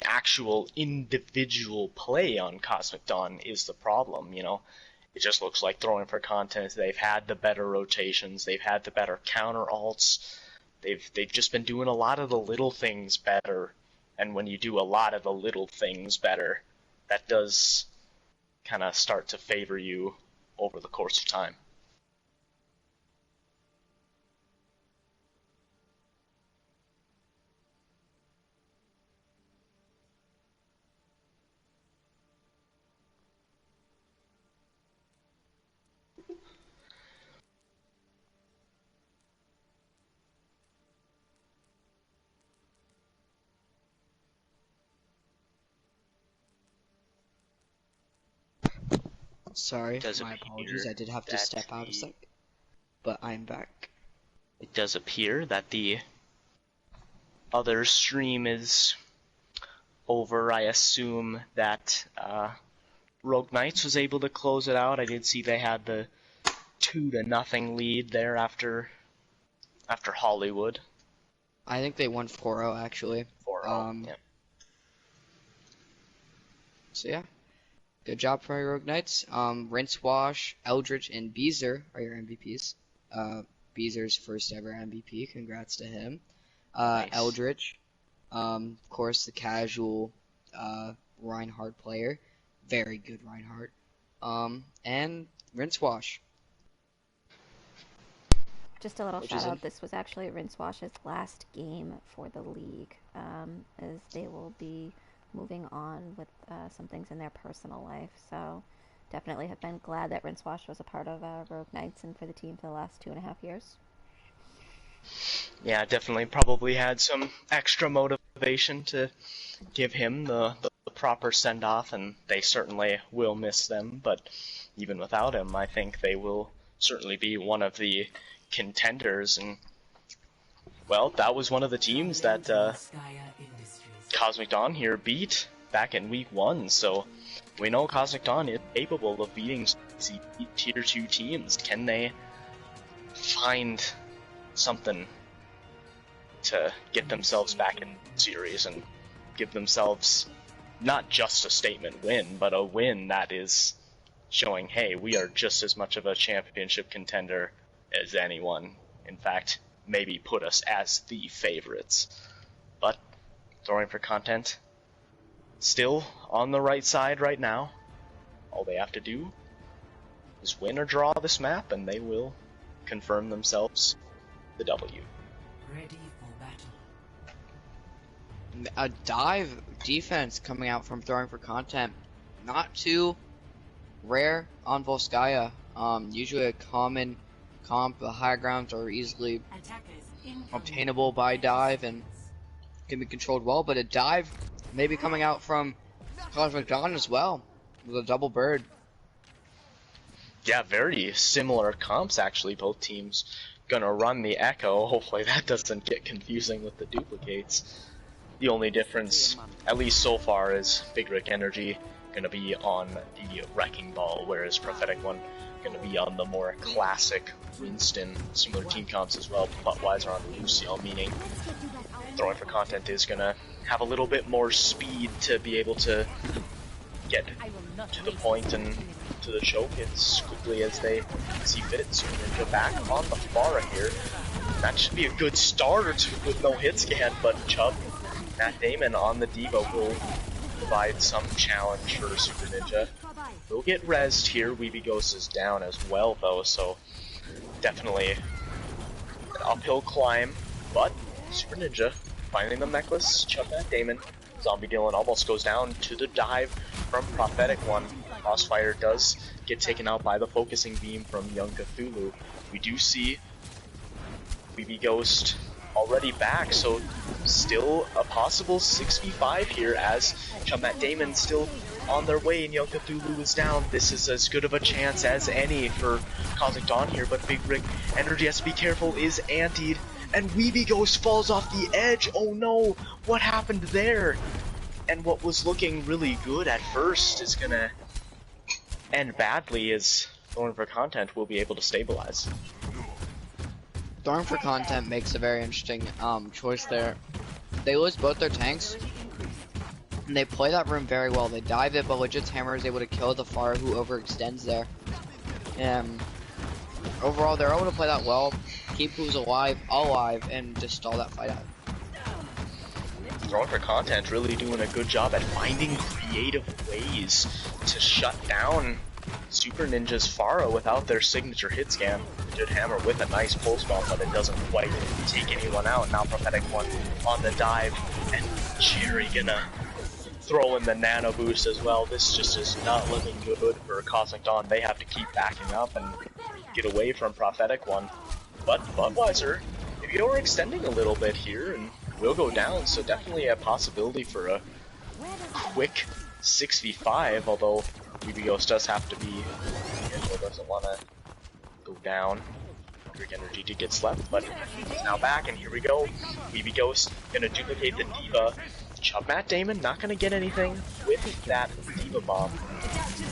actual individual play on Cosmic Dawn is the problem, you know. It just looks like throwing for content. They've had the better rotations, they've had the better counter alts, they've just been doing a lot of the little things better, and when you do a lot of the little things better, that does kind of start to favor you over the course of time. Sorry, my apologies. I did have to step out a sec, but I'm back. It does appear that the other stream is over. I assume that Rogue Knights was able to close it out. I did see they had the 2-0 lead there after Hollywood. I think they won 4-0 actually. 4-0. Yeah. So yeah. Good job for Rogue Knights. Rinse Wash, Eldritch, and Beezer are your MVPs. Beezer's first ever MVP. Congrats to him. Nice. Eldritch, of course, the casual Reinhardt player. Very good Reinhardt. And Rinse Wash. Just a little shout out. This was actually Rinse Wash's last game for the league, as they will be moving on with some things in their personal life. So definitely have been glad that Rinse Wash was a part of Rogue Knights and for the team for the last 2.5 years. Yeah, definitely probably had some extra motivation to give him the proper send-off, and they certainly will miss them, but even without him, I think they will certainly be one of the contenders, and, well, that was one of the teams that Cosmic Dawn here beat back in week 1, so we know Cosmic Dawn is capable of beating tier 2 teams. Can they find something to get themselves back in the series and give themselves not just a statement win, but a win that is showing, hey, we are just as much of a championship contender as anyone. In fact, maybe put us as the favorites. But throwing for content, still on the right side right now. All they have to do is win or draw this map, and they will confirm themselves the W. Ready for battle. A dive defense coming out from throwing for content. Not too rare on Volskaya. Usually a common comp. The high grounds are easily obtainable by dive and can be controlled well, but a dive maybe coming out from Cosmic Dawn as well with a double bird. Yeah, very similar comps actually. Both teams gonna run the Echo. Hopefully that doesn't get confusing with the duplicates. The only difference, at least so far, is Big Rick Energy gonna be on the Wrecking Ball, whereas Prophetic One gonna be on the more classic Winston. Similar team comps as well, but Weiser on Luciel, meaning throwing for content is gonna have a little bit more speed to be able to get to the point and to the choke as quickly as they see fit. So we're gonna go back on the Pharah here. That should be a good start with no hit scan, but Chubb, Matt Damon on the Diva will provide some challenge for Super Ninja. We'll get rezzed here. Weeby Ghost is down as well though, so definitely an uphill climb, but Super Ninja finding the necklace. Chubb, Matt Damon. Zombie Dylan almost goes down to the dive from Prophetic One. Crossfire does get taken out by the focusing beam from Young Cthulhu. We do see Weeby Ghost already back, so still a possible 6v5 here as Chubb, Matt Damon still on their way and Young Cthulhu is down. This is as good of a chance as any for Cosmic Dawn here, but Big Rick Energy has to be careful, is antied, and Weeby Ghost falls off the edge. Oh no, what happened there? And what was looking really good at first is gonna end badly as Thorn for Content will be able to stabilize. Thorn for Content makes a very interesting choice there. They lose both their tanks, and they play that room very well. They dive it, but Legit's Hammer is able to kill the Pharah who overextends there. And overall, they're able to play that well, keep who's alive, and just stall that fight out. Thorn for Content really doing a good job at finding creative ways to shut down Super Ninja's Pharah without their signature hit scan. Legit Hammer with a nice pulse bomb, but it doesn't quite take anyone out. Now Prophetic One on the dive, and Jerry gonna throw in the nano boost as well. This just is not looking good for Cosmic Dawn. They have to keep backing up and get away from Prophetic One. But Budweiser, maybe overextending a little bit here and will go down, so definitely a possibility for a quick 6v5, although BB Ghost does have to be, Angelo doesn't want to go down. Greek Energy did get slept, but he's now back, and here we go. BB Ghost gonna duplicate the Diva. Chub Matt Damon not gonna get anything with that Diva bomb.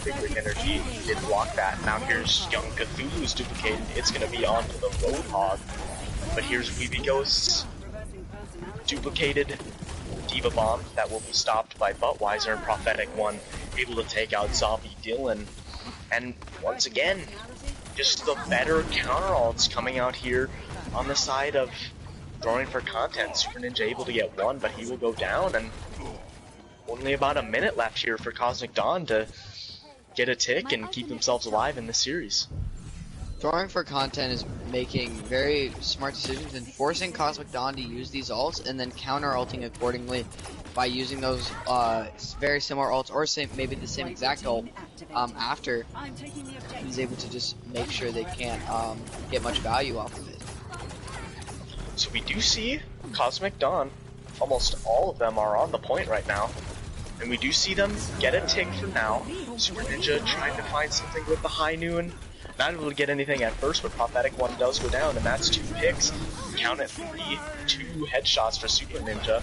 Big Greek Energy did block that. Now here's Young Cthulhu's duplicated. It's gonna be onto the Roadhog. But here's BB Ghost's duplicated Diva bomb that will be stopped by Buttweiser and Prophetic One, able to take out Zombie Dylan. And once again, just the better counter ults coming out here on the side of Thorn for Content. Super Ninja able to get one, but he will go down, and only about a minute left here for Cosmic Dawn to get a tick and keep themselves alive in the series. Thorn for Content is making very smart decisions and forcing Cosmic Dawn to use these ults and then counter-ulting accordingly by using those very similar ults, or maybe the same exact ult after. He's able to just make sure they can't get much value off of it. So we do see Cosmic Dawn, almost all of them are on the point right now. And we do see them get a tick for now. Super Ninja trying to find something with the High Noon. Not able to get anything at first, but Prophetic One does go down, and that's 2 picks. Count it 3, 2 headshots for Super Ninja.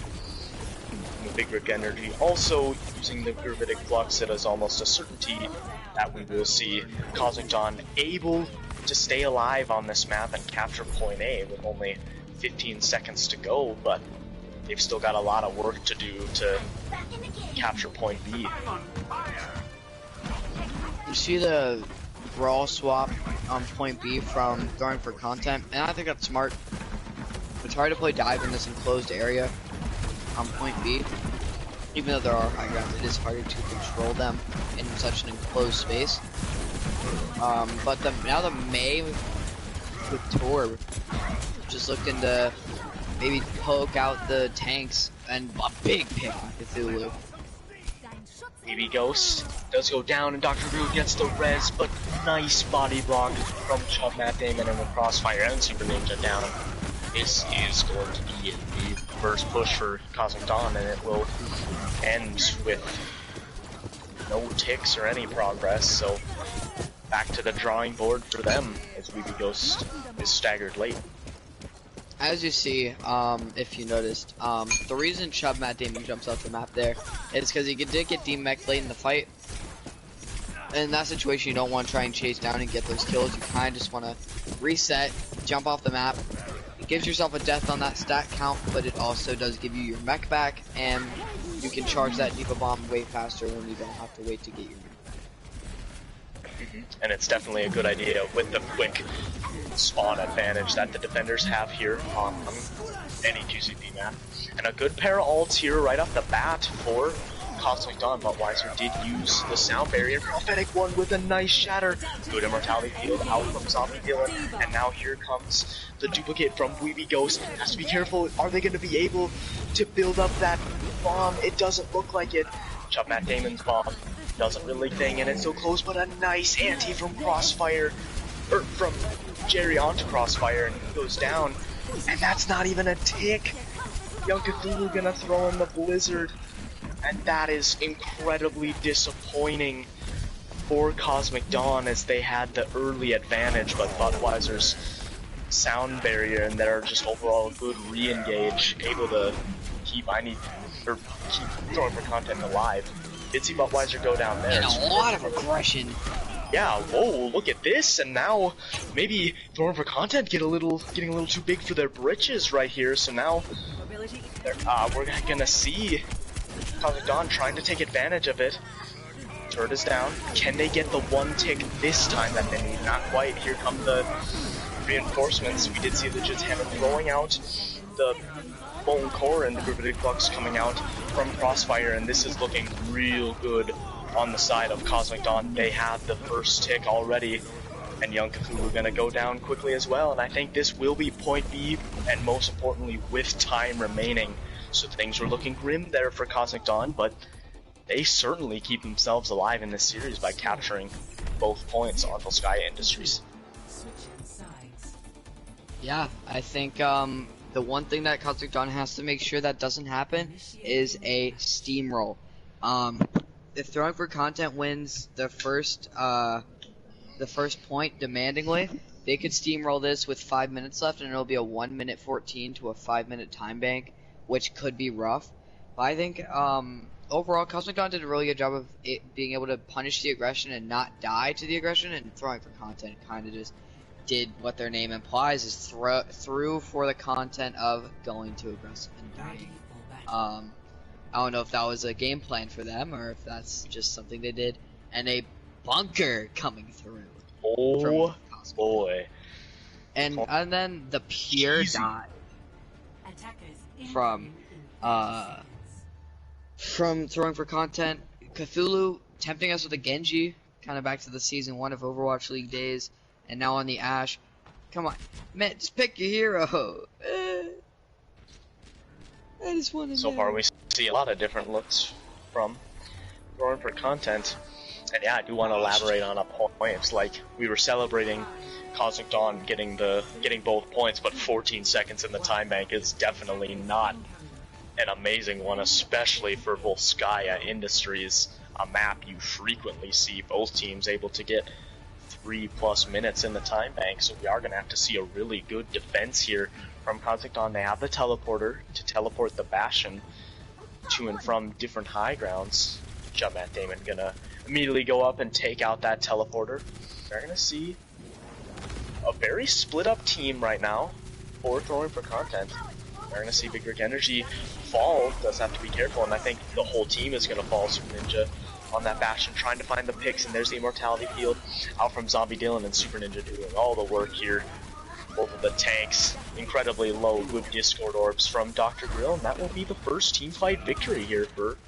And the Big Rick Energy also using the Gravitic Flux. It is almost a certainty that we will see Cosmic Dawn able to stay alive on this map and capture point A with only 15 seconds to go, but they've still got a lot of work to do to capture point B. You see the brawl swap on point B from Thorn for Content, and I think that's smart. It's hard to play dive in this enclosed area on point B. Even though there are high grounds, it is harder to control them in such an enclosed space. But now the May with Torb just looking to maybe poke out the tanks, and a big pick on Cthulhu. BB Ghost does go down, and Dr. Drew gets the res, but nice body block from Chub Matt Damon, and with Crossfire and Super Ninja down. This is going to be the first push for Cosmic Dawn, and it will end with no ticks or any progress, so back to the drawing board for them as BB Ghost is staggered late. As you see, if you noticed, the reason Chub Matt Damon jumps off the map there is because he did get demech late in the fight. In that situation, you don't want to try and chase down and get those kills. You kind of just want to reset, jump off the map. It gives yourself a death on that stat count, but it also does give you your mech back, and you can charge that Diva Bomb way faster when you don't have to wait to get your mech. And it's definitely a good idea with the quick spawn advantage that the defenders have here on any 2CP map. And a good pair of ults here right off the bat for Cosmic Dawn. Buttweiser did use the sound barrier. Prophetic One with a nice shatter. Good immortality field out from Zombie Dylan. And now here comes the duplicate from BB Ghost. Has to be careful. Are they going to be able to build up that bomb? It doesn't look like it. Chub Matt Damon's bomb doesn't really thing, and it's so close, but a nice anti from Crossfire, or from Jerry onto Crossfire, and he goes down, and that's not even a tick. Young Cthulhu gonna throw in the Blizzard, and that is incredibly disappointing for Cosmic Dawn, as they had the early advantage, but Budweiser's sound barrier and their just overall good re-engage able to keep. I need or keep throwing for content alive. Did see Buttweiser go down there. And a lot of aggression. Yeah, whoa, look at this, and now maybe throwing for content getting a little too big for their britches right here, so now we're gonna see Kosmic Dawn trying to take advantage of it. Turret is down. Can they get the one tick this time that they need? Not quite. Here come the reinforcements. We did see the Legit's Hammer throwing out the Bone Core and the Gravitic Flux coming out from Crossfire, and this is looking real good on the side of Kosmic Dawn. They have the first tick already, and Young Cthulhu gonna go down quickly as well, and I think this will be point B, and most importantly with time remaining. So things were looking grim there for Kosmic Dawn, but they certainly keep themselves alive in this series by capturing both points on Volskaya Industries. Yeah, I think the one thing that Kosmic Dawn has to make sure that doesn't happen is a steamroll. If throwing for content wins the first point demandingly, they could steamroll this with 5 minutes left, and it'll be a 1 minute 14 to a 5 minute time bank, which could be rough. But I think overall, Kosmic Dawn did a really good job of being able to punish the aggression and not die to the aggression, and throwing for content kind of just did what their name implies, is threw for the content of going to aggressive and dying. I don't know if that was a game plan for them or if that's just something they did. And a bunker coming through. Oh boy. And then the pure dot from throwing for content. Cthulhu tempting us with a Genji, kind of back to the season 1 of Overwatch League days, and now on the Ashe. Come on, man, just pick your hero. I just want to So far we see a lot of different looks from throwing for content. And yeah, I do want to elaborate on a point. Like, we were celebrating Kosmic Dawn getting both points, but 14 seconds in the time bank is definitely not an amazing one, especially for Volskaya Industries, a map you frequently see both teams able to get 3+ minutes in the time bank. So we are going to have to see a really good defense here from Kosmic Dawn. They have the teleporter to teleport the Bastion to and from different high grounds. Matt Damon gonna immediately go up and take out that teleporter. They're gonna see a very split up team right now for throwing for content. They're gonna see Big Rick Energy fall. Does have to be careful, and I think the whole team is gonna fall. Super Ninja on that Bastion trying to find the picks, and there's the Immortality Field out from Zombie Dylan, and Super Ninja doing all the work here. Both of the tanks incredibly low, good Discord orbs from Dr. Grill, and that will be the first team fight victory here for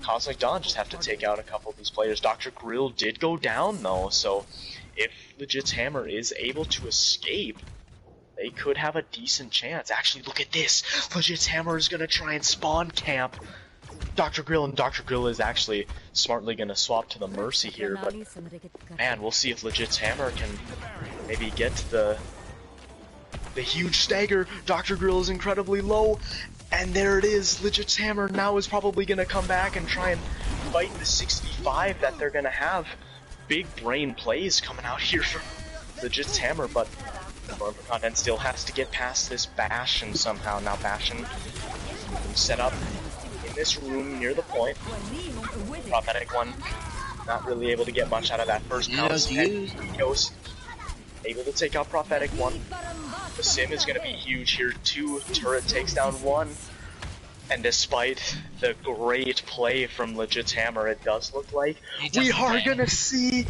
Kosmic Dawn. Just have to take out a couple of these players. Dr. Grill did go down though, so if Legit's Hammer is able to escape, they could have a decent chance. Actually, look at this. Legit's Hammer is going to try and spawn camp Dr. Grill, and Dr. Grill is actually smartly going to swap to the Mercy here, but man, we'll see if Legit's Hammer can maybe get the huge stagger. Dr. Grill is incredibly low, and there it is. Legit's Hammer now is probably going to come back and try and fight the 65 that they're going to have. Big brain plays coming out here from Legit's Hammer, but Throwing for content still has to get past this Bastion somehow. Now Bastion set up in this room near the point. Prophetic one not really able to get much out of that first pounce. Eos able to take out Prophetic one. The sim is going to be huge here too. Turret takes down one. And despite the great play from Legit's Hammer, it does look like we are gonna see.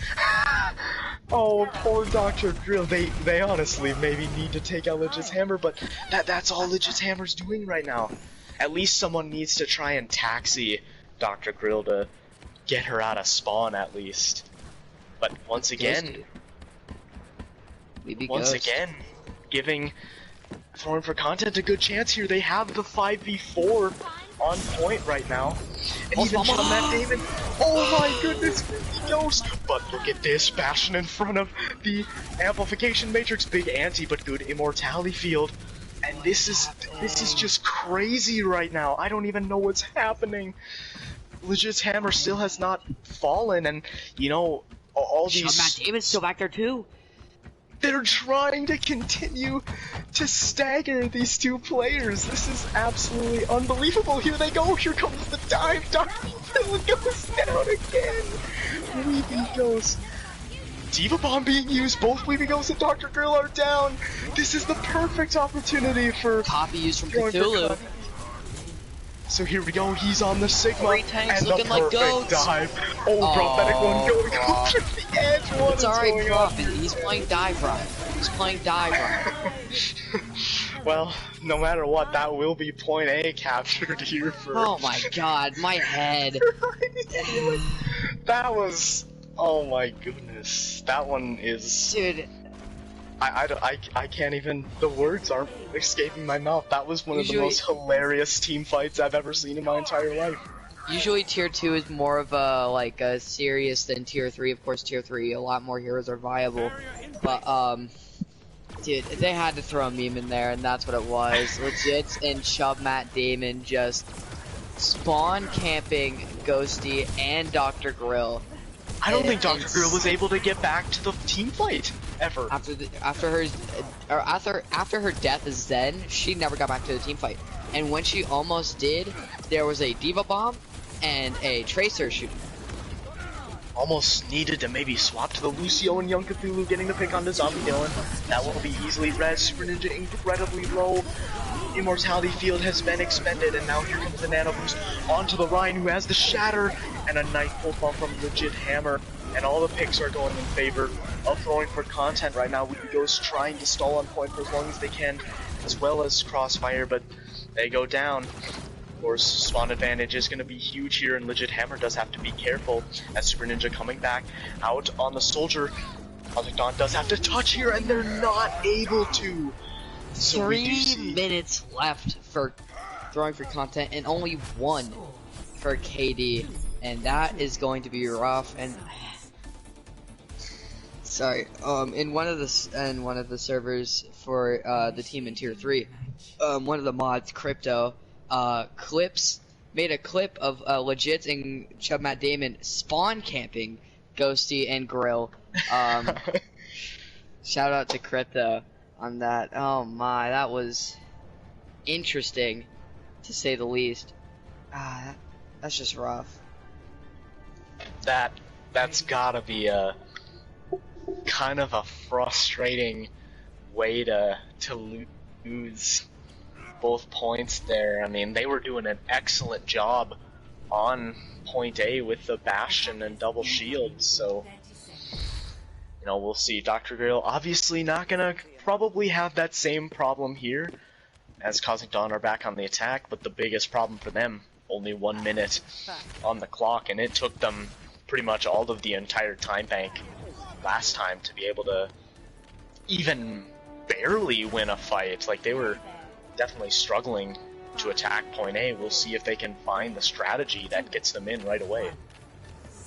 Oh, poor Dr. Grill. They honestly maybe need to take out Legit's Hammer, but that's all Legit's Hammer's doing right now. At least someone needs to try and taxi Dr. Grill to get her out of spawn at least. But once again, giving Throwing for content a good chance here. They have the 5v4 on point right now. And even from Matt Damon. Oh my goodness, Ghost! But look at this, Bastion in front of the Amplification Matrix. Big anti, but good Immortality Field. And this is just crazy right now. I don't even know what's happening. Legit's Hammer still has not fallen, and you know, all these... Matt Damon's still back there too. They're trying to continue to stagger these two players. This is absolutely unbelievable. Here they go. Here comes the dive. Dr. Grill goes down again. Weepy goes. Diva Bomb being used. Both Weepy Ghost and Dr. Grill are down. This is the perfect opportunity for Copy used from Cthulhu. So here we go, he's on the Sigma, tanks and looking the like perfect goats. dive. Oh, Prophetic One going over the edge. What It's is alright, going bro. on? He's playing dive run. He's playing dive run. Well, no matter what, that will be point A captured here for... Oh my god, my head. That was... Oh my goodness. That one is... Dude. I can't even... The words aren't escaping my mouth. That was one of the most hilarious team fights I've ever seen in my entire life. Usually tier 2 is more of a, like, a serious than tier 3. Of course, tier 3, a lot more heroes are viable. But, dude, they had to throw a meme in there, and that's what it was. Legit and Chub Matt Damon just spawn camping Ghosty and Dr. Grill. I don't think Dr. Grill was able to get back to the team fight ever. After her death as Zen, she never got back to the team fight. And when she almost did, there was a Diva Bomb and a Tracer shooting. Almost needed to maybe swap to the Lucio and Young Cthulhu, getting the pick on the Zombie Dylan. That will be easily res. Super Ninja incredibly low. Immortality Field has been expended, and now here comes the Nano Boost onto the Ryan, who has the Shatter, and a Knife Pull Bump from Legit Hammer. And all the picks are going in favor of throwing for content right now. Weepy Ghost trying to stall on point for as long as they can, as well as Crossfire, but they go down. Of course, spawn advantage is going to be huge here, and Legit Hammer does have to be careful as Super Ninja coming back out on the Soldier. Kosmic Dawn does have to touch here, and they're not able to. So 3 minutes left for throwing for content, and only 1 for KD, and that is going to be rough. And sorry, in one of the servers for the team in tier 3, one of the mods, Crypto, made a clip of Legit and Chub Matt Damon spawn camping Ghosty and Grill. Shout out to Crypto on that. Oh my, that was interesting, to say the least. That's just rough. That's gotta be a kind of a frustrating way to lose both points there. I mean, they were doing an excellent job on point A with the Bastion and double shield, so you know, we'll see. Dr. Grill obviously not gonna probably have that same problem here, as Kosmic Dawn are back on the attack, but the biggest problem for them, only 1 minute on the clock, and it took them pretty much all of the entire time bank last time to be able to even barely win a fight. Like, they were definitely struggling to attack point A. We'll see if they can find the strategy that gets them in right away.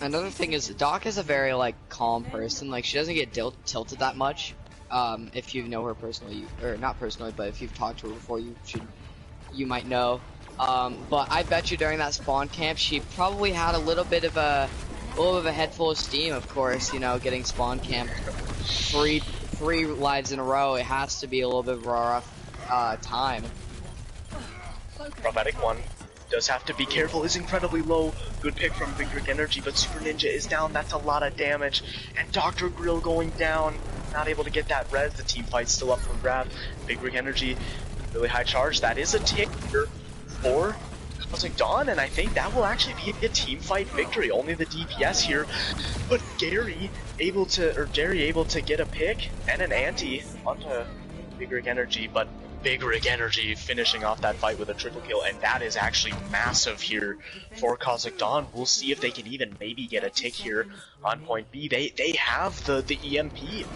Another thing is, Doc is a very, like, calm person. Like, she doesn't get tilted that much. If you know her personally, or not personally, but if you've talked to her before, you might know. But I bet you during that spawn camp, she probably had a little bit of a head full of steam, of course, you know, getting spawn camped three lives in a row. It has to be a little bit of a rough time. Prophetic One does have to be careful, is incredibly low. Good pick from Big Rick Energy, but Super Ninja is down. That's a lot of damage. And Dr. Grill going down, not able to get that res. The team fight's still up for grab. Big Rick Energy, really high charge. That is a tick here for Kosmic Dawn, and I think that will actually be a team fight victory. Only the DPS here, but Jerry able to get a pick and an anti onto Big Rick Energy, but Big Rig Energy finishing off that fight with a triple kill, and that is actually massive here for Kosmic Dawn. We'll see if they can even maybe get a tick here on point B. They have the EMP.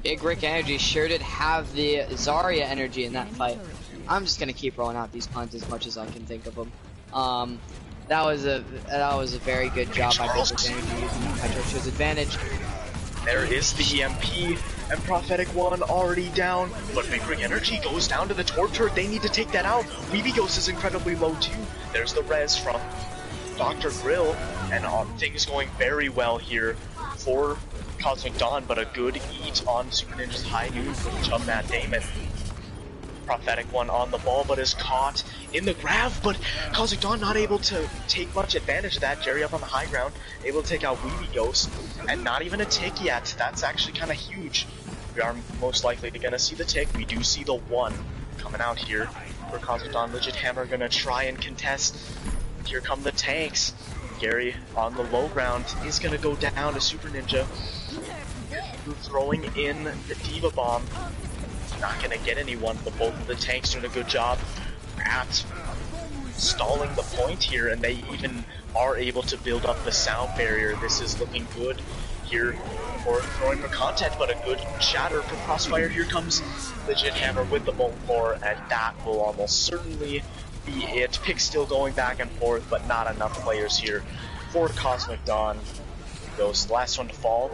Big Rick Energy sure did have the Zarya energy in that fight. I'm just gonna keep rolling out these puns as much as I can think of them. That was a very good job by Big Rick Energy using Hydro's advantage. There is the EMP, and Prophetic One already down, but Big Rig Energy goes down to the Torture. They need to take that out. Weepy Ghost is incredibly low too. There's the res from Dr. Grill, and things going very well here for Cosmic Dawn, but a good eat on Super Ninja's high noon from Chub Matt Damon. Prophetic One on the ball, but is caught in the grab, but Cosmic Dawn not able to take much advantage of that. Jerry up on the high ground, able to take out Weeby Ghost, and not even a tick yet. That's actually kind of huge. We are most likely going to see the tick. We do see the one coming out here for Cosmic Dawn. Legit Hammer going to try and contest. Here come the tanks. Gary on the low ground is going to go down to Super Ninja, throwing in the Diva Bomb. Not going to get anyone, but both of the tanks doing a good job at stalling the point here, and they even are able to build up the sound barrier. This is looking good here for throwing for content, but a good shatter for Crossfire. Here comes Legit Hammer with the Molten Core, and that will almost certainly be it. Pick still going back and forth, but not enough players here for Cosmic Dawn. Goes the last one to fall.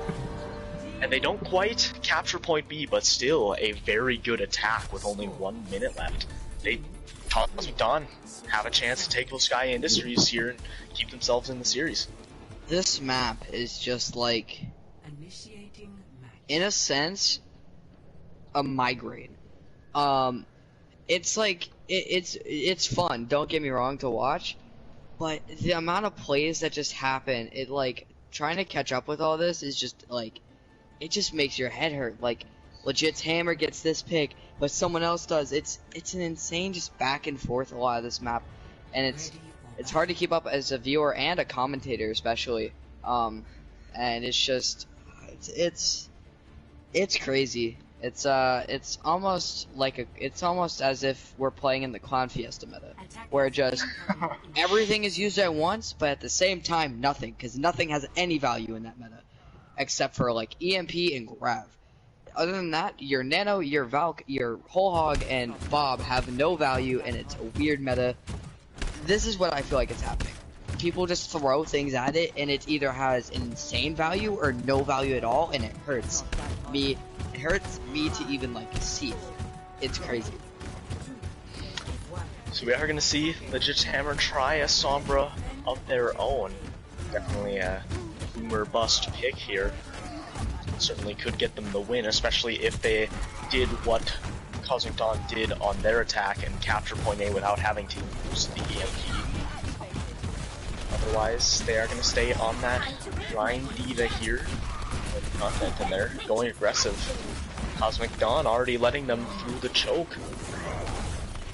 And they don't quite capture point B, but still a very good attack with only 1 minute left. Cosmic Dawn have a chance to take those Sky Industries here and keep themselves in the series. This map is just like, in a sense, a migraine. It's like, it's fun, don't get me wrong, to watch, but the amount of plays that just happen, it like, trying to catch up with all this is just like, it just makes your head hurt. Like, Legit's Hammer gets this pick, but someone else does. It's an insane just back and forth a lot of this map, and it's hard to keep up as a viewer and a commentator especially. And it's just it's crazy. It's almost like it's almost as if we're playing in the Clown Fiesta meta, where just everything is used at once, but at the same time nothing, because nothing has any value in that meta. Except for like EMP and Grav. Other than that, your Nano, your Valk, your Whole Hog, and Bob have no value, and it's a weird meta. This is what I feel like is happening. People just throw things at it, and it either has an insane value or no value at all, and it hurts me. It hurts me to even like see it. It's crazy. So we are going to see Legit Hammer try a Sombra of their own. Definitely a boomer bust pick here. Certainly could get them the win, especially if they did what Cosmic Dawn did on their attack and capture point A without having to use the EMP. Otherwise, they are going to stay on that grind diva here with content, and they're going aggressive. Cosmic Dawn already letting them through the choke.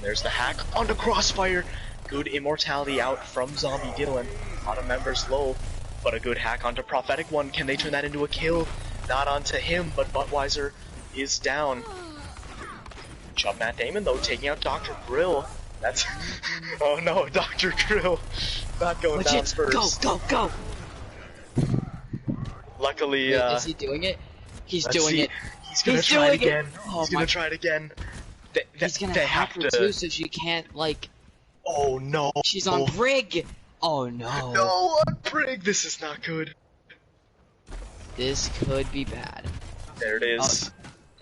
There's the hack onto Crossfire. Good immortality out from Zombie Dylan. A lot of members low, but a good hack onto Prophetic One. Can they turn that into a kill? Not onto him, but Budweiser is down. Chub Matt Damon, though, taking out Dr. Grill. That's... oh no, Dr. Grill not going down first. Go! Luckily, wait, is he doing it? He's doing it. He's gonna try it again. He's gonna try it again. He's gonna hack her too, so she can't, like... Oh no! She's on Brig! Oh no! No, on Brig! This is not good. This could be bad. There it is.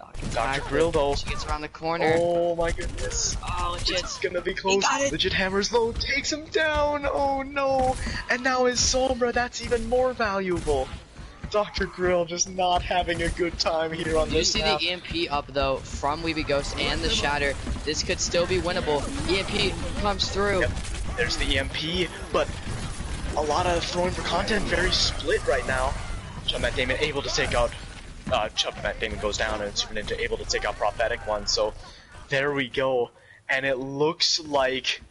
Oh, Dr. Grill, though. She gets around the corner. Oh my goodness. Oh, Legit. It's gonna be close. Legit Hammer's low, takes him down. Oh no. And now his Sombra, that's even more valuable. Dr. Grill just not having a good time here on this map. You see the EMP up, though, from Weeby Ghost and the Shatter. This could still be winnable. EMP comes through. Yep. There's the EMP, but a lot of throwing for content, very split right now. Chub Matt Damon able to take out, Chub Matt Damon goes down, and Super Ninja able to take out Prophetic One, so there we go. And it looks like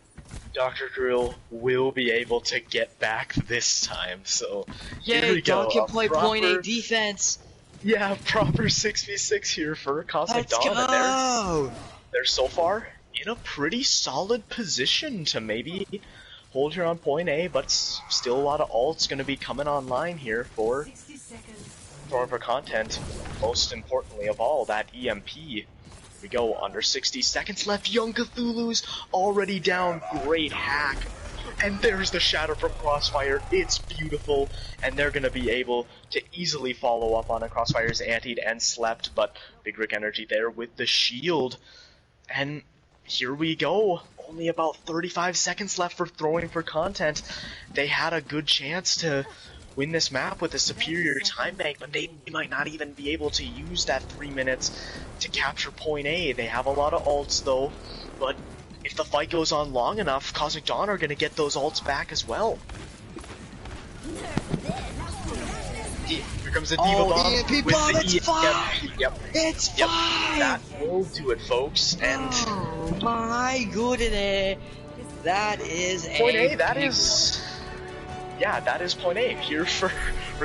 Dr. Grill will be able to get back this time, so here we go. Dog can play point A defense. Yeah, proper 6v6 here for Cosmic Dawn, and they're so far in a pretty solid position to maybe hold here on point A, but still a lot of ults going to be coming online here for throwing for content. Most importantly of all, that EMP. We go under 60 seconds left. Young Cthulhu's already down. Great hack. And there's the shatter from Crossfire. It's beautiful. And they're going to be able to easily follow up on a Crossfire's antied and slept, but Big Rick Energy there with the shield. And here we go. Only about 35 seconds left for throwing for content. They had a good chance to win this map with a superior time bank, but they might not even be able to use that 3 minutes to capture point A. They have a lot of ults though, but if the fight goes on long enough, Cosmic Dawn are going to get those ults back as well. Here comes the Diva Bomb EMP with bomb, the it's EMP. fine! Yep. It's Yep. fine! That will do it, folks. And oh my goodness. That is point A, that is... Yeah, that is point A here for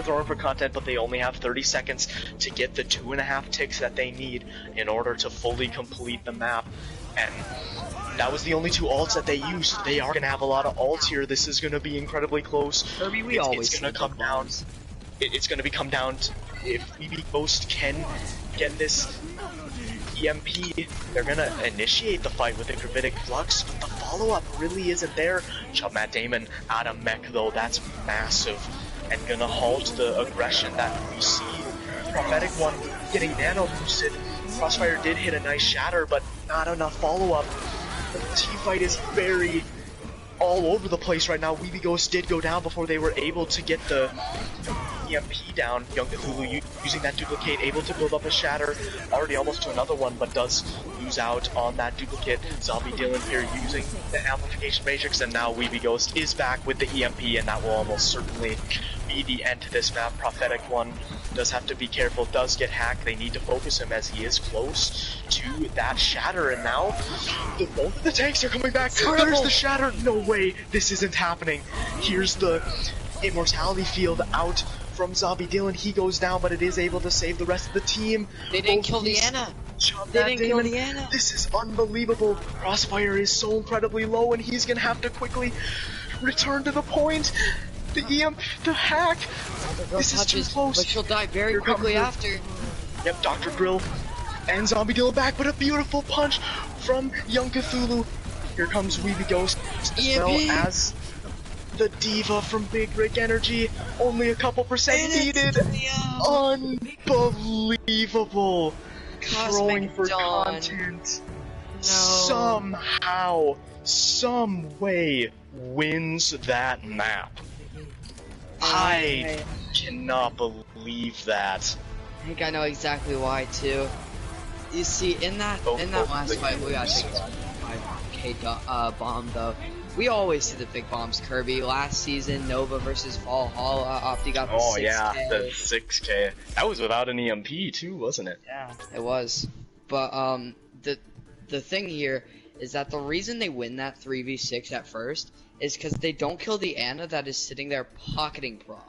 throwing for content, but they only have 30 seconds to get the 2.5 ticks that they need in order to fully complete the map. And that was the only 2 ults that they used. They are going to have a lot of ults here. This is going to be incredibly close. Kirby, It's going to come down. It's going to come down to if BB Ghost can get this EMP, they're going to initiate the fight with the Gravitic Flux, but the follow-up really isn't there. Chub Matt Damon out of mech though, that's massive, and going to halt the aggression that we see. Prophetic One getting nano boosted. Crossfire did hit a nice shatter, but not enough follow-up. The team fight is very all over the place right now. Weeby Ghost did go down before they were able to get the EMP down. Young Cthulhu using that duplicate, able to build up a shatter, already almost to another one, but does lose out on that duplicate. Zombie Dylan here using the amplification matrix, and now Weeby Ghost is back with the EMP, and that will almost certainly be the end to this map. Prophetic One does have to be careful, does get hacked. They need to focus him as he is close to that shatter, and now both of the tanks are coming back. There's the shatter. No way, this isn't happening. Here's the immortality field out from Zombie Dylan. He goes down, but it is able to save the rest of the team. They didn't kill the Ana. They didn't kill the Ana. This is unbelievable. Crossfire is so incredibly low, and he's gonna have to quickly return to the point. The EMP, the hack. This is too close. But she'll die very quickly after. Yep, Dr. Grill and Zombie Dylan back, but a beautiful punch from Young Cthulhu. Here comes Weeby Ghost, as well as the Diva from Big Rick Energy. Only a couple percent needed. Unbelievable. Throwing for content. No. Somehow, some way wins that map. I cannot believe that. I think I know exactly why too. You see, in that last fight, we got to take a 5k bomb though. We always see the big bombs, Kirby. Last season, Nova versus Valhalla, Opti got the 6k. Yeah, the 6k. That was without an EMP too, wasn't it? Yeah, it was. But the thing here is that the reason they win that 3v6 at first is because they don't kill the Ana that is sitting there pocketing Prof.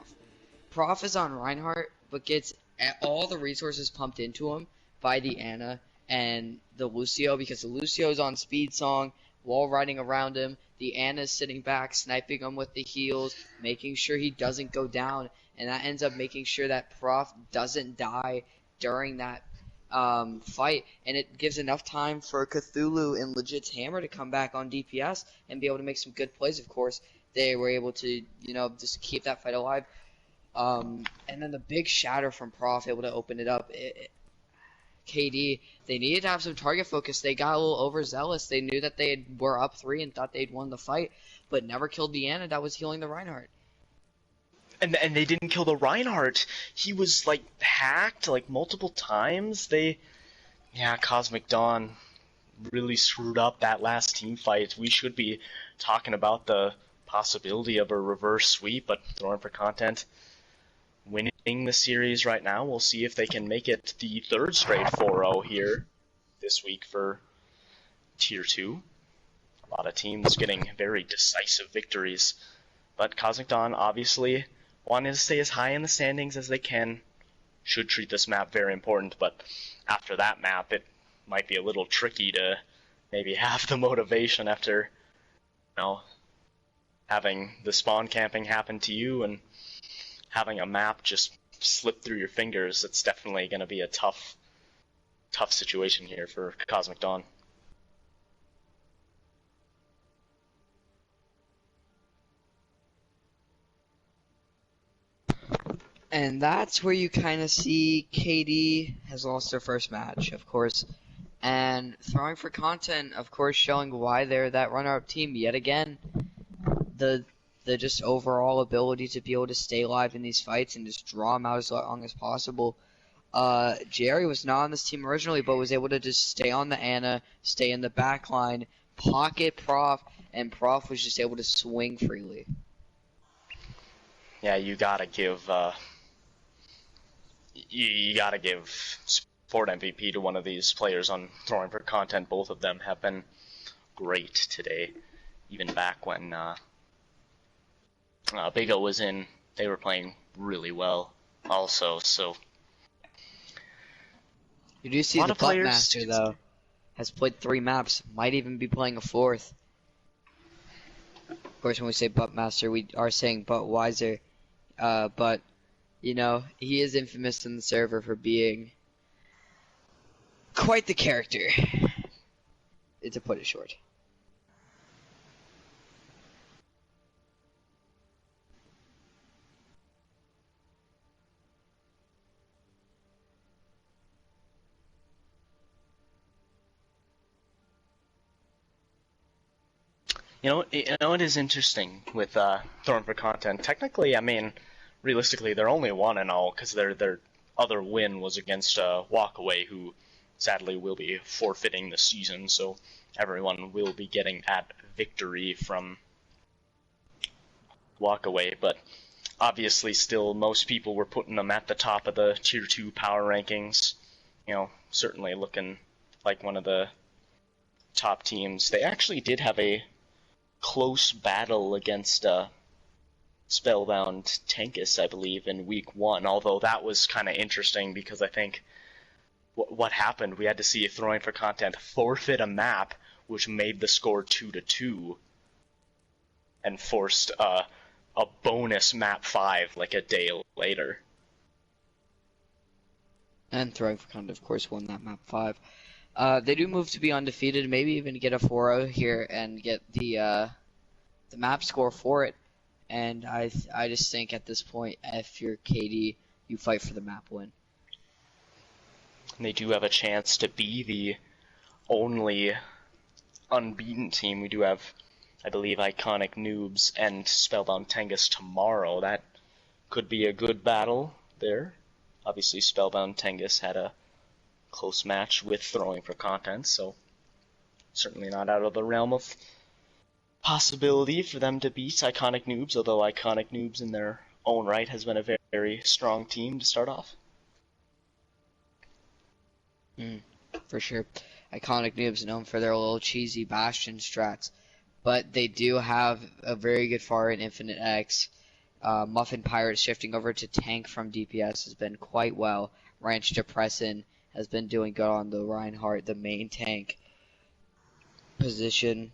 Prof is on Reinhardt, but gets all the resources pumped into him by the Ana and the Lucio, because the Lucio is on Speed Song, wall riding around him. The Ana's sitting back, sniping him with the heals, making sure he doesn't go down, and that ends up making sure that Prof doesn't die during that fight, and it gives enough time for Cthulhu and Legit's Hammer to come back on DPS and be able to make some good plays. Of course, they were able to, just keep that fight alive. And then the big shatter from Prof, able to open it up. KD, they needed to have some target focus. They got a little overzealous. They knew that they were up 3 and thought they'd won the fight, but never killed the Ana that was healing the Reinhardt. And they didn't kill the Reinhardt. He was hacked multiple times. Cosmic Dawn really screwed up that last team fight. We should be talking about the possibility of a reverse sweep, but throwing for content, winning the series right now. We'll see if they can make it the 3rd straight 4-0 here this week for Tier 2. A lot of teams getting very decisive victories, but Cosmic Dawn obviously wanting to stay as high in the standings as they can. Should treat this map very important, but after that map it might be a little tricky to maybe have the motivation after having the spawn camping happen to you and having a map just slip through your fingers. It's definitely going to be a tough situation here for Cosmic Dawn. And that's where you kind of see KD has lost their first match, of course. And throwing for content, of course, showing why they're that runner-up team yet again. The the just overall ability to be able to stay alive in these fights and just draw them out as long as possible. Jerry was not on this team originally, but was able to just stay on the Ana, stay in the back line, pocket Prof, and Prof was just able to swing freely. Yeah, you gotta give you gotta give Sport MVP to one of these players on Throwing for Content. Both of them have been great today. Even back when Big O was in, they were playing really well also, so... You do see the Buttmaster, though, has played 3 maps, might even be playing a 4th. Of course, when we say Buttmaster, we are saying Buttweiser, but, you know, he is infamous in the server for being quite the character, to put it short. You know, it is interesting with Throwing for Content. Technically, I mean, realistically, they're only 1-0 because their other win was against OwO, who sadly will be forfeiting the season. So everyone will be getting that victory from OwO. But obviously, still, most people were putting them at the top of the Tier 2 power rankings. You know, certainly looking like one of the top teams. They actually did have a close battle against Spellbound Tankus, I believe, in week 1, although that was kind of interesting because I think what happened, we had to see Throwing for Content forfeit a map which made the score 2-2 and forced a bonus map 5 like a day later. And Throwing for Content, of course, won that map 5. They do move to be undefeated, maybe even get a 4-0 here and get the map score for it. And I just think at this point, if you're KD, you fight for the map win. And they do have a chance to be the only unbeaten team. We do have, I believe, Iconic Noobs and Spellbound Tangus tomorrow. That could be a good battle there. Obviously, Spellbound Tangus had a close match with Throwing for Content, so certainly not out of the realm of possibility for them to beat Iconic Noobs, although Iconic Noobs in their own right has been a very, very strong team to start off. For sure. Iconic Noobs known for their little cheesy Bastion strats, but they do have a very good far in Infinite X. Muffin Pirate shifting over to tank from DPS has been quite well. Ranch Depressin has been doing good on the Reinhardt, the main tank position.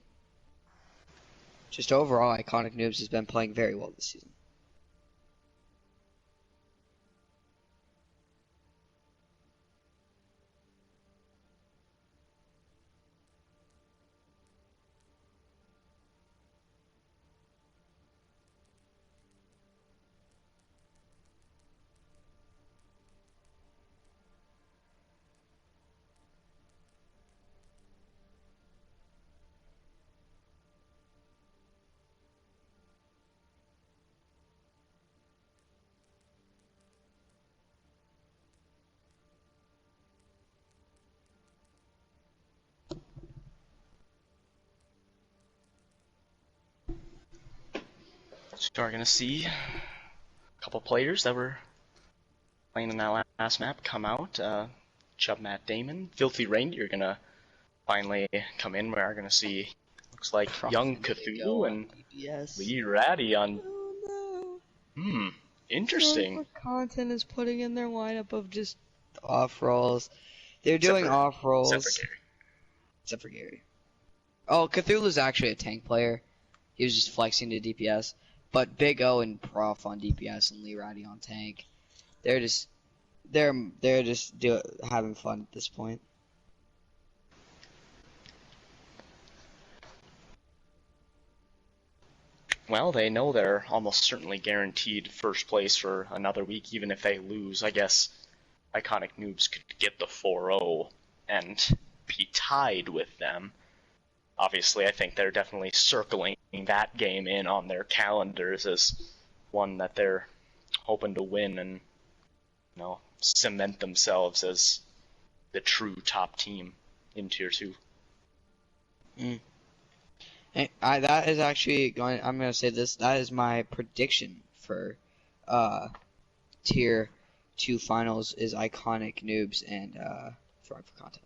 Just overall, Iconic Noobs has been playing very well this season. So we're going to see a couple players that were playing in that last map come out. Chub Matt Damon, Filthy Reindeer going to finally come in. We are going to see, looks like Young Cthulhu and Lee Ratty on... Interesting. Content is putting in their lineup of just off rolls. They're doing off rolls. Except for Gary. Oh, Cthulhu's actually a tank player. He was just flexing to DPS. But Big O and Prof on DPS and Lee Ratty on tank. They're just having fun at this point. Well, they know they're almost certainly guaranteed first place for another week, even if they lose. I guess Iconic Noobs could get the 4-0 and be tied with them. Obviously, I think they're definitely circling that game in on their calendars as one that they're hoping to win and, you know, cement themselves as the true top team in Tier 2. That is actually I'm going to say this. That is my prediction for Tier 2 finals is Iconic, Noobs, and Throwing for Content.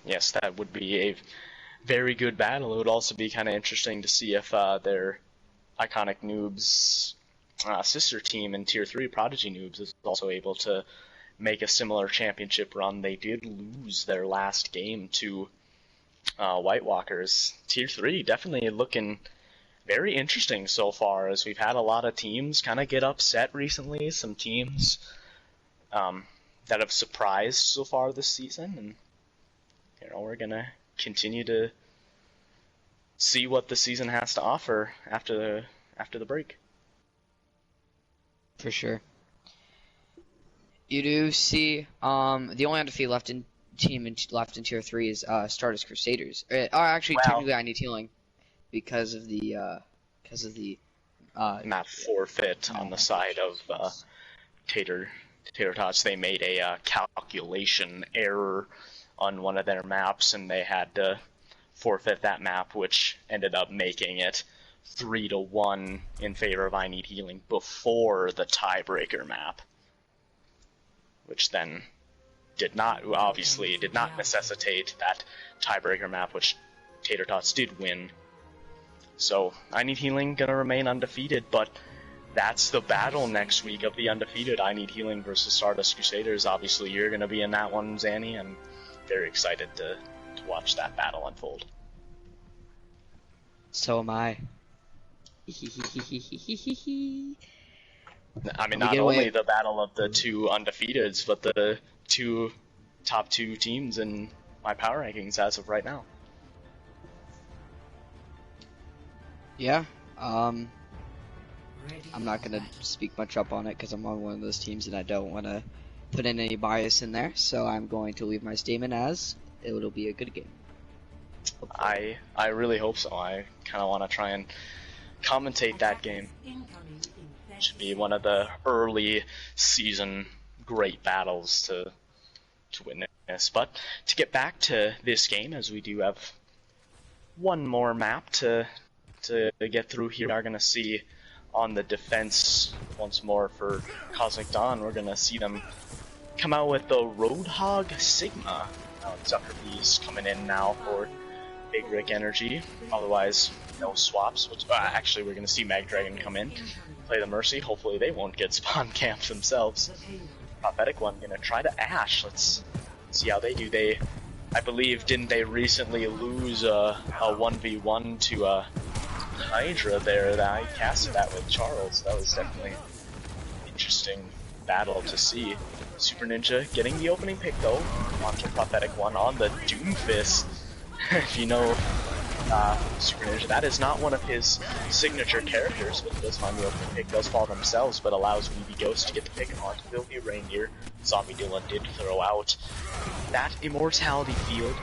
Yes, that would be a very good battle. It would also be kind of interesting to see if their Iconic Noobs sister team in Tier 3, Prodigy Noobs, is also able to make a similar championship run. They did lose their last game to White Walkers. Tier 3 definitely looking very interesting so far, as we've had a lot of teams kind of get upset recently. Some teams that have surprised so far this season, and you know, we're gonna continue to see what the season has to offer after the break. For sure. You do see the only undefeated team left in Tier 3 is Stardust Crusaders. Actually, technically I need healing because of the map forfeit on the side of Tater Tots. They made a calculation error on one of their maps, and they had to forfeit that map, which ended up making it 3-1 in favor of I Need Healing before the tiebreaker map, which then did not necessitate that tiebreaker map, which Tater Tots did win. So I Need Healing gonna remain undefeated, but that's the battle next week of the undefeated I Need Healing versus Stardust Crusaders. Obviously, you're gonna be in that one, Zanny, and very excited to watch that battle unfold. So am I. I mean, not only the battle of the two undefeateds, but the top two teams in my power rankings as of right now. Yeah. I'm not gonna speak much up on it because I'm on one of those teams and I don't want to put in any bias in there. So I'm going to leave my statement as it'll be a good game. Hopefully. I really hope so. I kind of want to try and commentate that game. It should be one of the early season great battles to witness. But to get back to this game, as we do have one more map to get through here, we are going to see on the defense once more for Cosmic Dawn. We're going to see them come out with the Roadhog Sigma. Zucker Beast coming in now for Big Rick Energy. Otherwise, no swaps. Actually, we're going to see Mag Dragon come in, play the Mercy. Hopefully they won't get spawn camped themselves. Prophetic One going to try to Ashe. Let's see how they do. I believe, didn't they recently lose a 1v1 to Hydra there? That I casted that with Charles. That was definitely an interesting battle to see. Super Ninja getting the opening pick though. Onto Prophetic One on the Doomfist. If you know Super Ninja, that is not one of his signature characters, but he does find the opening pick, does fall themselves, but allows Weeby Ghost to get the pick onto Filthy Reindeer. Zombie Dylan did throw out that Immortality Field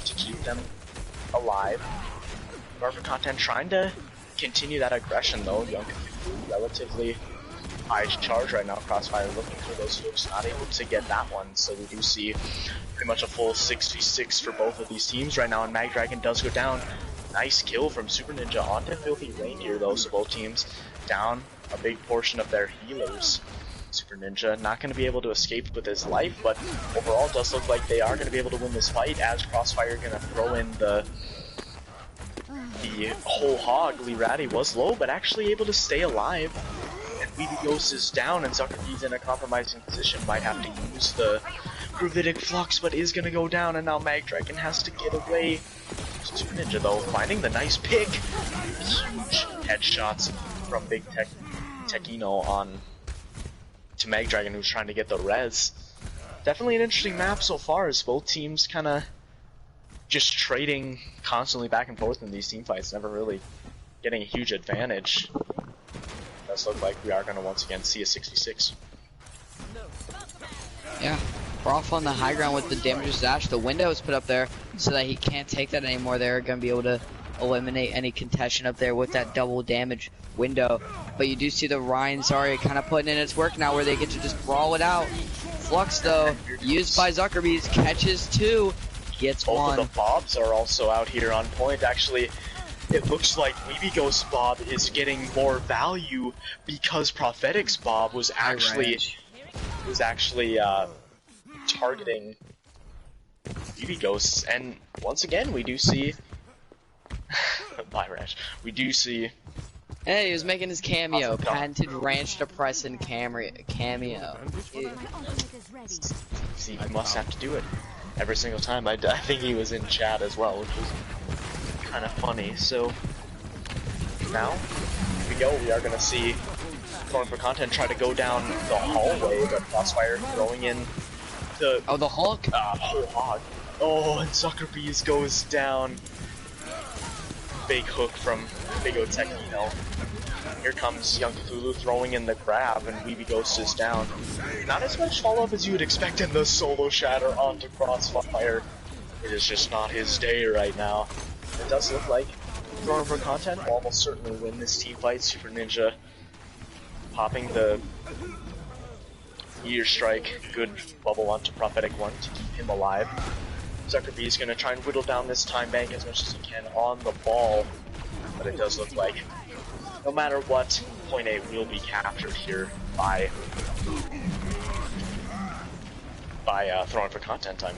to keep them alive. Marvel Content trying to continue that aggression though. Young relatively high charge right now. Crossfire looking for those hooks, not able to get that one, so we do see pretty much a full 6v6 for both of these teams right now, and Mag Dragon does go down. Nice kill from Super Ninja onto Filthy Reindeer though, so both teams down a big portion of their healers. Super Ninja not going to be able to escape with his life, but overall does look like they are going to be able to win this fight, as Crossfire going to throw in the whole hog. Lee Ratty was low, but actually able to stay alive. And Weeby Ghost is down, and Zuckerbee's in a compromising position. Might have to use the Gravitic Flux, but is going to go down, and now Mag Dragon has to get away. Super Ninja, though, finding the nice pick. Huge headshots from Big Techino on to Mag Dragon, who's trying to get the res. Definitely an interesting map so far, as both teams kind of just trading constantly back and forth in these team fights, never really getting a huge advantage. It does look like we are going to once again see a 6v6. Yeah, we're off on the high ground with the damages dash. The window is put up there so that he can't take that anymore. They're going to be able to eliminate any contention up there with that double damage window. But you do see the Ryan Zarya kind of putting in its work now where they get to just brawl it out. Flux though, used by Zuckerbees, catches 2, gets Both 1. of the Bobs are also out here on point. Actually, it looks like Weeby Ghost Bob is getting more value because Prophetic's Bob was actually targeting Weeby Ghosts, and once again we do see bye Ranch. We do see Hey, he was making his cameo, patented ranch depressant cameo. See, I must have to do it every single time. I think he was in chat as well, which was kind of funny. So now here we go. We are gonna see Throwing for Content try to go down the hallway, but Crossfire throwing in the the Hulk. whole hog. Oh, and Zuckerbees goes down. Big hook from Big O Techino. Here comes Young Cthulhu throwing in the grab, and Weeby Ghost is down. Not as much follow-up as you would expect in the solo shatter onto Crossfire. It is just not his day right now. It does look like Throwing for Content will almost certainly win this team fight. Super Ninja popping the Meteor Strike. Good bubble onto Prophetic 1 to keep him alive. Zuckerby is going to try and whittle down this time bank as much as he can on the ball, but it does look like no matter what, point A will be captured here by Throwing for Content. I'm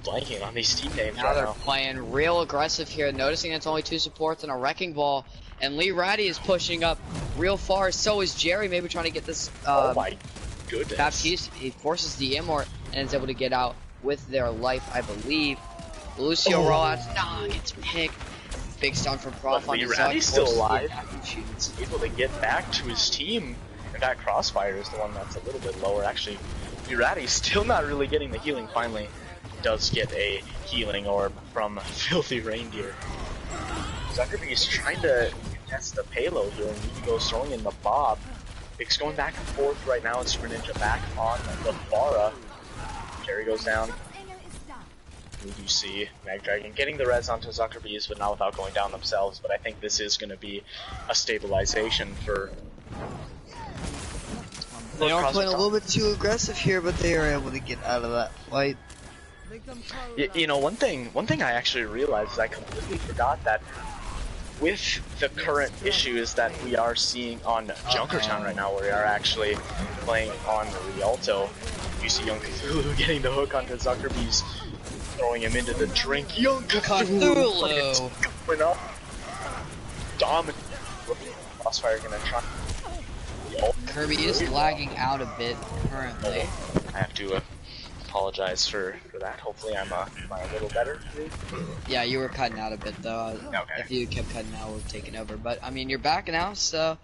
blanking on these team names now. They're playing real aggressive here, noticing it's only 2 supports and a Wrecking Ball, and Lee Ratty is pushing up real far, so is Jerry, maybe trying to get this oh my goodness. Baptiste. He forces the Immort and is able to get out with their life, I believe. Lucio rollouts, gets picked. Big stun from Prof on his He's still alive. He's able to get back to his team. In fact, Crossfire is the one that's a little bit lower. Actually, Ratty's still not really getting the healing. Finally, does get a healing orb from Filthy Reindeer. Zuckerby is trying to contest the payload here, and he goes throwing in the Bob. It's going back and forth right now, and Super Ninja back on the Bara. Jerry goes down. We do see Mag Dragon getting the res onto Zuckerbees, but not without going down themselves. But I think this is going to be a stabilization for. They are playing a little bit too aggressive here, but they are able to get out of that fight. You know, one thing I actually realized is I completely forgot that with the current issues that we are seeing on Junkertown right now, where we are actually playing on Rialto. You see Young Cthulhu getting the hook onto Zuckerbees, throwing him into the drink. Young Cthulhu going up. Dominant. Crossfire gonna try. Kirby is lagging out a bit currently. I have to apologize for that. Hopefully I'm a little better. Yeah, you were cutting out a bit though. Okay. If you kept cutting out, we've taken over. But I mean, you're back now, so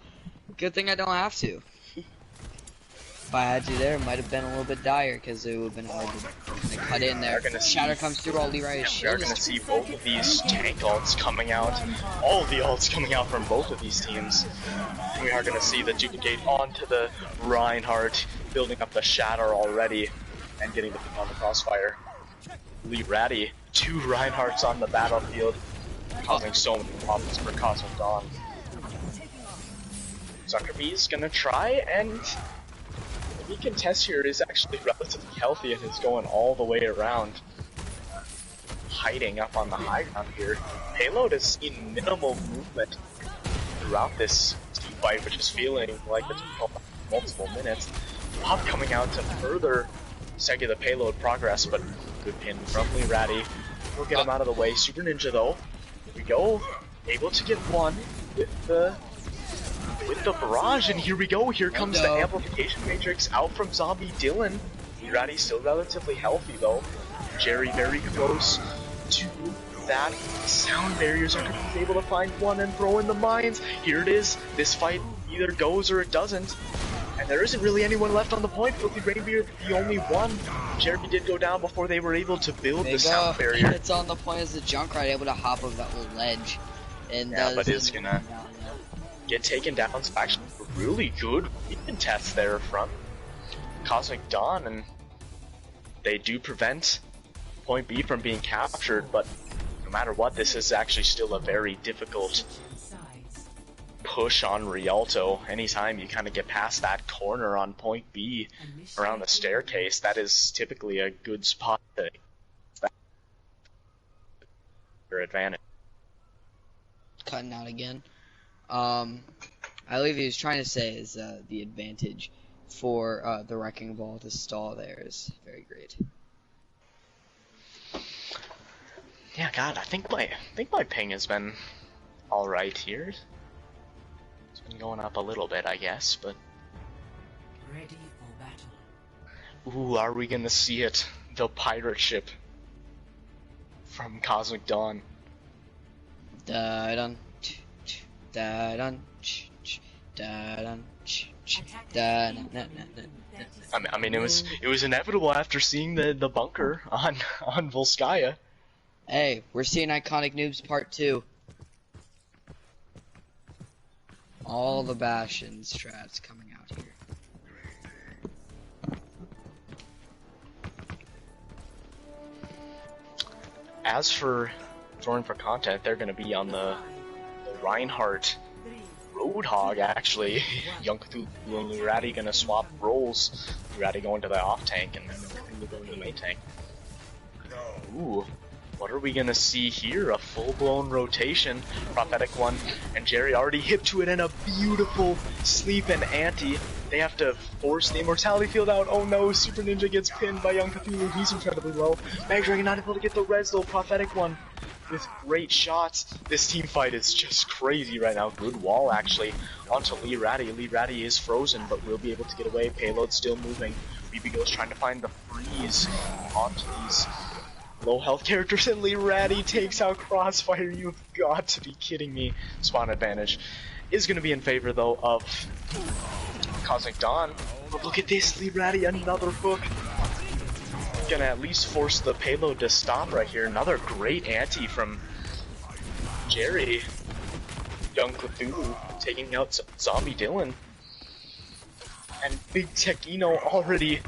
good thing I don't have to. If I had you there, it might have been a little bit dire because it would have been hard to cut in there. Shatter comes through, all Leroy's shield. We're going to see both of these tank ults coming out. All of the ults coming out from both of these teams. We are going to see the duplicate onto the Reinhardt, building up the Shatter already, and getting the pick on the Crossfire. Lee Ratty, 2 Reinhardts on the battlefield, causing so many problems for Cosmic Dawn. Zuckerbee's going to try, and the contest here is actually relatively healthy and is going all the way around, hiding up on the high ground here. Payload has seen minimal movement throughout this team fight, which is feeling like it's multiple minutes. Bob coming out to further stagger the payload progress, but good pin from Lee Ratty. We'll get him out of the way. Super Ninja though, here we go, able to get one with the barrage, and here we go. Here comes the amplification matrix out from Zombie Dylan. Ratty's still relatively healthy though. Jerry very close to that sound barrier. Zuckerbee's able to find one and throw in the mines. Here it is. This fight either goes or it doesn't. And there isn't really anyone left on the point. Filthy Reindeer, the only one. Jerry did go down before they were able to build the sound barrier. It's on the point as the Junkrat able to hop over that little ledge. And yeah, but it's gonna get taken down. It's actually a really good contest there from Cosmic Dawn, and they do prevent point B from being captured, but no matter what, this is actually still a very difficult push on Rialto. Anytime you kind of get past that corner on point B around the staircase, that is typically a good spot to your advantage. Cutting out again. I believe he was trying to say is the advantage for the Wrecking Ball to stall there is very great. Yeah, God, I think my ping has been all right here. It's been going up a little bit, I guess, but. Ready for battle. Ooh, are we gonna see it? The pirate ship from Cosmic Dawn. Da-dun, da-dun, da-dun, da-dun. I mean, it was inevitable after seeing the bunker on Volskaya. Hey, we're seeing Iconic Noobs Part 2. All the Bastion strats coming out here. As for throwing for content, they're going to be on the Reinhardt Roadhog, actually. Young Cthulhu and Lurati going to swap roles. Lurati going to the off tank and then Cthulhu going to the main tank. Ooh. What are we gonna see here? A full-blown rotation. Prophetic one, and Jerry already hip to it, and a beautiful sleep and anti. They have to force the immortality field out. Oh no, Super Ninja gets pinned by Young Cthulhu. He's incredibly low. Mag Dragon not able to get the res though. Prophetic one with great shots. This team fight is just crazy right now. Good wall actually onto Lee Ratty. Lee Ratty is frozen, but will be able to get away. Payload still moving. BB goes trying to find the freeze onto these low health characters, and Lee Ratty takes out Crossfire. You've got to be kidding me. Spawn advantage is going to be in favor, though, of Cosmic Dawn. But look at this, Lee Ratty, another hook. Gonna at least force the payload to stop right here. Another great anti from Jerry. Young Cthulhu taking out Zombie Dylan. And Big Techino already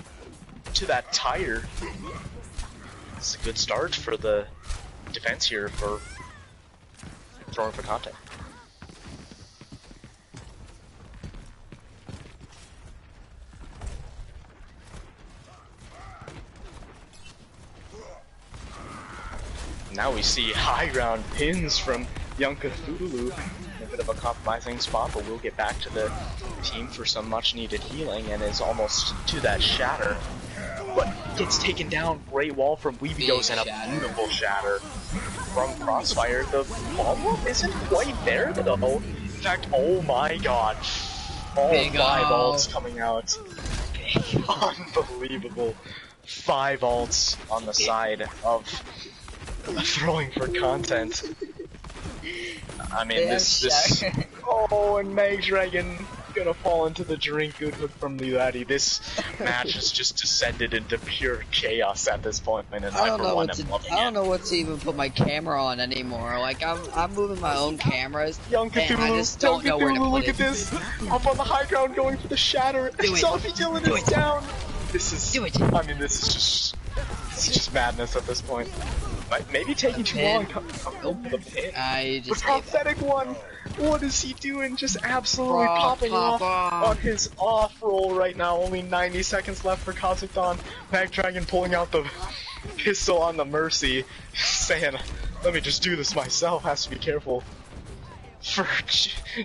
to that tire. It's a good start for the defense here for throwing for content. Now we see high ground pins from Young Cthulhu. A bit of a compromising spot, but we'll get back to the team for some much needed healing, and is almost to that shatter. But gets taken down. Great wall from Weebigos and a beautiful shatter from Crossfire. The follow-up isn't quite there though. In fact, oh my god. All Big 5 ults coming out. Unbelievable. 5 ults on the side of throwing for content. I mean, this oh, and Mag Dragon gonna fall into the drink. Good hook from Lulati. This match has just descended into pure chaos at this point, and I don't know what to even put my camera on anymore. Like I'm moving my own cameras, Young Cthulhu, and I just don't know where to put look it. at this! Up on the high ground, going for the shatter. Zombie Dylan is down. This is. I mean, this is just madness at this point. Maybe taking too long. Oh, the pin. The Prophetic one. What is he doing? Just absolutely popping off on his off roll right now. Only 90 seconds left for Cosmic Dawn. Mag Dragon pulling out the pistol on the Mercy, saying, "Let me just do this myself." Has to be careful. For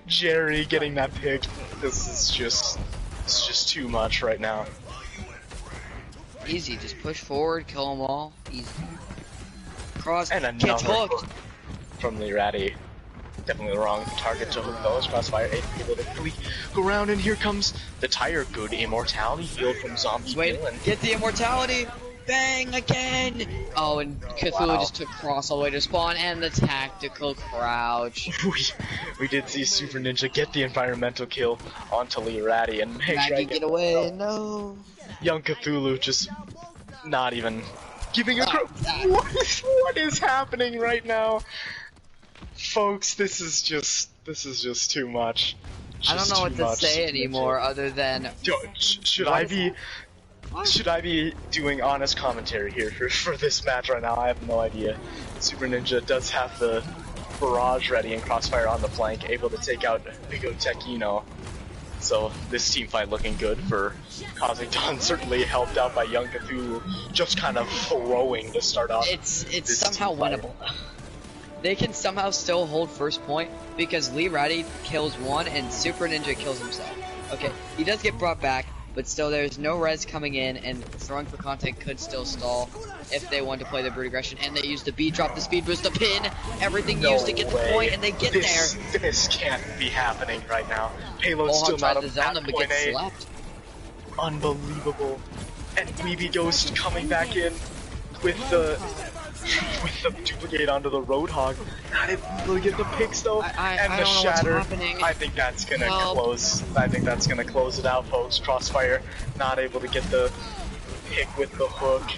Jerry getting that pick, it's just too much right now. Easy, just push forward, kill them all. Easy. Cross and gets another hooked from the Ratty. Definitely the wrong target to hook those. Crossfire 8 people to go around, and here comes the tire. Good immortality field from Zombie Dylan. Get the immortality! Bang again! Oh, and Cthulhu just took Cross all the way to spawn, and the tactical crouch. we did see Super Ninja get the environmental kill onto Lee Ratty, and Maggie get away, no! Young Cthulhu just not even giving a what is happening right now? Folks, this is just too much. I don't know what to say anymore other than should I be should I be doing honest commentary here for this match right now? I have no idea. Super Ninja does have the barrage ready and Crossfire on the flank, able to take out Big O Techino. So this team fight looking good for Kosmic Dawn, certainly helped out by Young Cthulhu, just kind of throwing to start off. It's somehow winnable. They can somehow still hold first point because Lee Ratty kills one and Super Ninja kills himself. Okay, he does get brought back, but still there's no res coming in, and throwing for content could still stall if they want to play the brute aggression. And they use the B drop, the speed boost, the pin, everything used to get the point, and they get there. This can't be happening right now. Payload's still not up at point A. Slept. Unbelievable. And Weeby Ghost coming back in with the duplicate onto the Roadhog. Not able to get the picks though, and the shatter. I think that's gonna close. I think that's gonna close it out, folks. Crossfire not able to get the pick with the hook,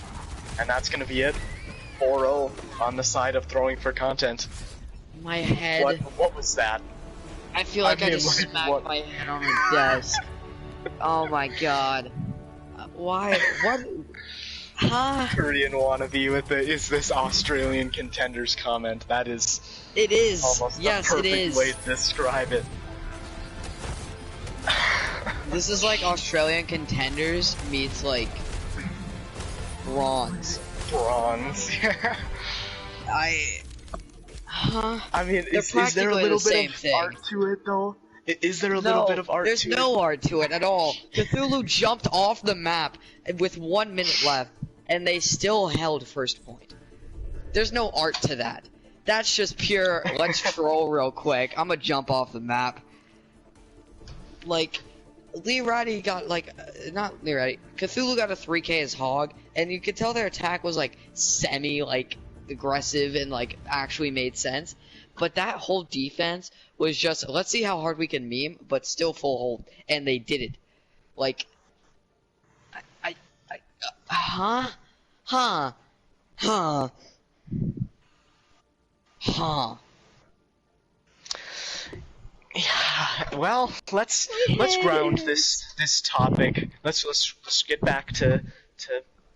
and that's gonna be it. 4-0 on the side of throwing for content. My head. What was that? I feel like I just smacked my head on the desk. Oh my god. Why? What? Huh? Korean wannabe with the "is this Australian contenders" comment. That is. It is. Almost yes, the perfect it is. way to describe it. This is like Australian contenders meets like bronze. Bronze. Huh? I mean, is there a little bit of art to it though? Is there a little bit of art to it? There's no art to it at all. Cthulhu jumped off the map with 1 minute left, and they still held first point. There's no art to that. That's just pure, let's troll real quick. I'm gonna jump off the map. Like, Lee Ratty got, like, not Lee Ratty, Cthulhu got a 3k as Hog, and you could tell their attack was, like, semi, like, aggressive and, like, actually made sense. But that whole defense was just, let's see how hard we can meme, but still full hold. And they did it. Like, huh? Yeah, well, let's ground this topic. Let's get back to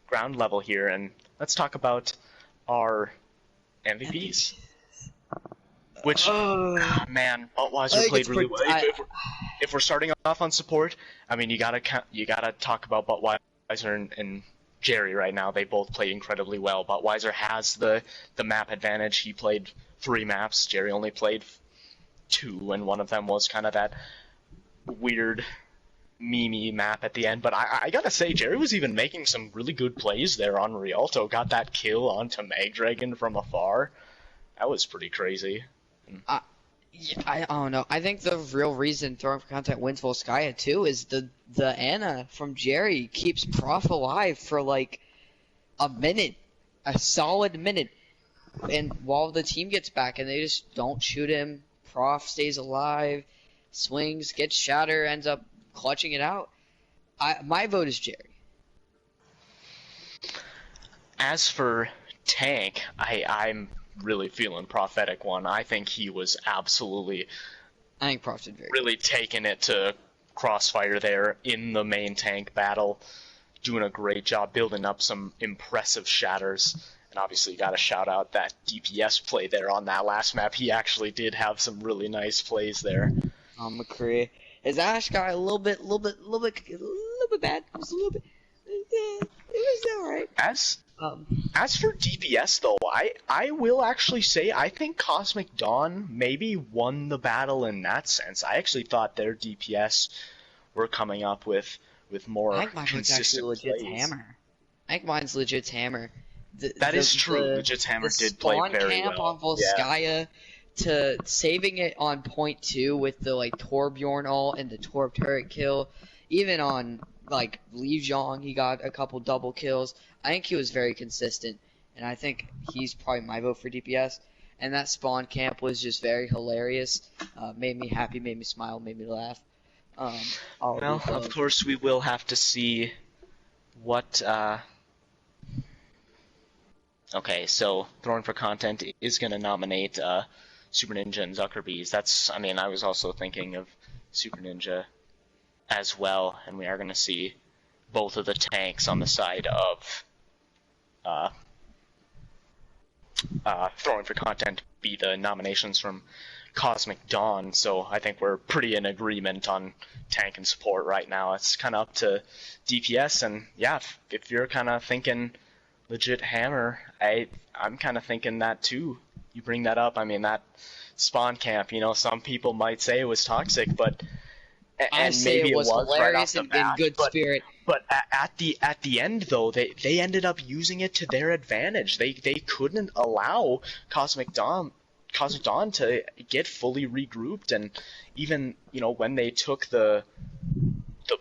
ground level here, and let's talk about our MVPs. Which, man, Budweiser played really well. If we're starting off on support, I mean, you gotta talk about Budweiser and Jerry right now. They both play incredibly well. Budweiser has the map advantage. He played 3 maps. Jerry only played 2, and one of them was kind of that weird meme map at the end. But I gotta say, Jerry was even making some really good plays there on Rialto. Got that kill onto Magdragon from afar. That was pretty crazy. I don't know. I think the real reason Throwing for Content wins Volskaya too is the Ana from Jerry keeps Prof alive for like a minute, a solid minute, and while the team gets back and they just don't shoot him, Prof stays alive, swings, gets shatter, ends up clutching it out. My vote is Jerry. As for Tank, I'm really feeling Prophetic one. I think he was absolutely really taking it to Crossfire there in the main tank battle, doing a great job building up some impressive shatters. And obviously you gotta shout out that DPS play there on that last map. He actually did have some really nice plays there. McCree. His Ash guy a little bit bad. It was a little bit it was alright. As for DPS though, I will actually say I think Kosmic Dawn maybe won the battle in that sense. I actually thought their DPS were coming up with more consistent plays. Hammer. I think mine's legit Hammer. That is true. Legit Hammer did play very well. On Volskaya to saving it on point 2 with the like Torbjorn ult and the Torb turret kill. Even on like Li Zhong, he got a couple double kills. I think he was very consistent, and I think he's probably my vote for DPS. And that spawn camp was just very hilarious. Made me happy, made me smile, made me laugh. Well, of course, we will have to see what. Okay, so Throwing for Content is going to nominate Super Ninja and Zuckerbees. I mean, I was also thinking of Super Ninja as well, and we are going to see both of the tanks on the side of throwing for content be the nominations from Cosmic Dawn, so I think we're pretty in agreement on tank and support right now. It's kind of up to DPS, and yeah, if you're kind of thinking legit hammer, I'm kind of thinking that too. You bring that up, I mean, that spawn camp, some people might say it was toxic, but I say maybe it was hilarious right and in good spirit. But at the end though, they ended up using it to their advantage. They couldn't allow Cosmic Dawn to get fully regrouped, and even when they took the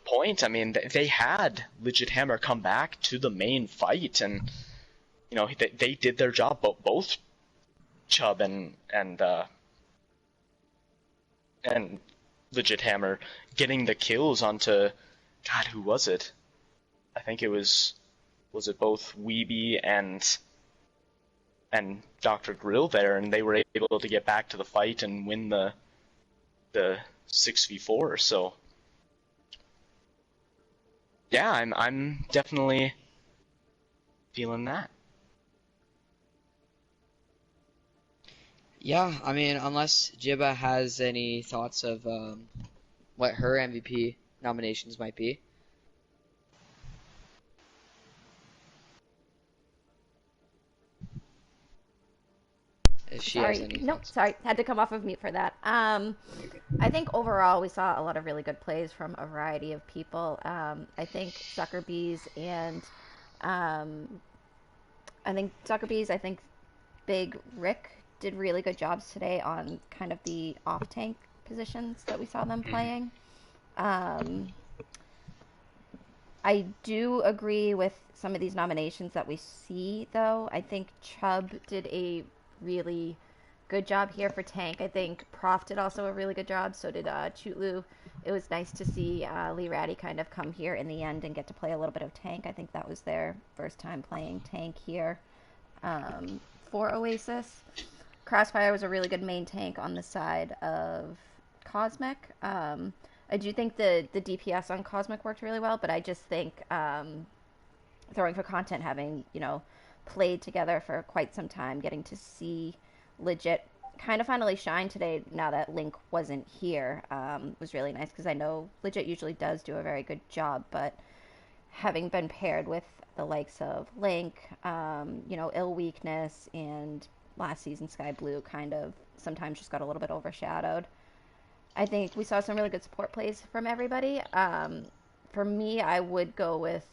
point, I mean, they had legit hammer come back to the main fight, and they did their job. Both Chubb and legit hammer getting the kills onto, God, who was it? I think it was it both Weeby and Dr. Grill there, and they were able to get back to the fight and win the 6v4. So yeah, I'm definitely feeling that. Yeah, I mean, unless Jibba has any thoughts of what her MVP nominations might be. If she has any thoughts. Sorry, had to come off of mute for that. I think overall we saw a lot of really good plays from a variety of people. I think Zuckerbees and I think Big Rick did really good jobs today on kind of the off-tank positions that we saw them playing. I do agree with some of these nominations that we see, though. I think Chubb did a really good job here for tank. I think Prof did also a really good job. So did Chutlu. It was nice to see Lee Ratty kind of come here in the end and get to play a little bit of tank. I think that was their first time playing tank here for Oasis. Crossfire was a really good main tank on the side of Cosmic. I do think the DPS on Cosmic worked really well, but I just think throwing for content, having played together for quite some time, getting to see legit kind of finally shine today now that Link wasn't here was really nice, because I know legit usually does do a very good job, but having been paired with the likes of Link, Ill Weakness, and last season Sky Blue kind of sometimes just got a little bit overshadowed. I think we saw some really good support plays from everybody. For me, I would go with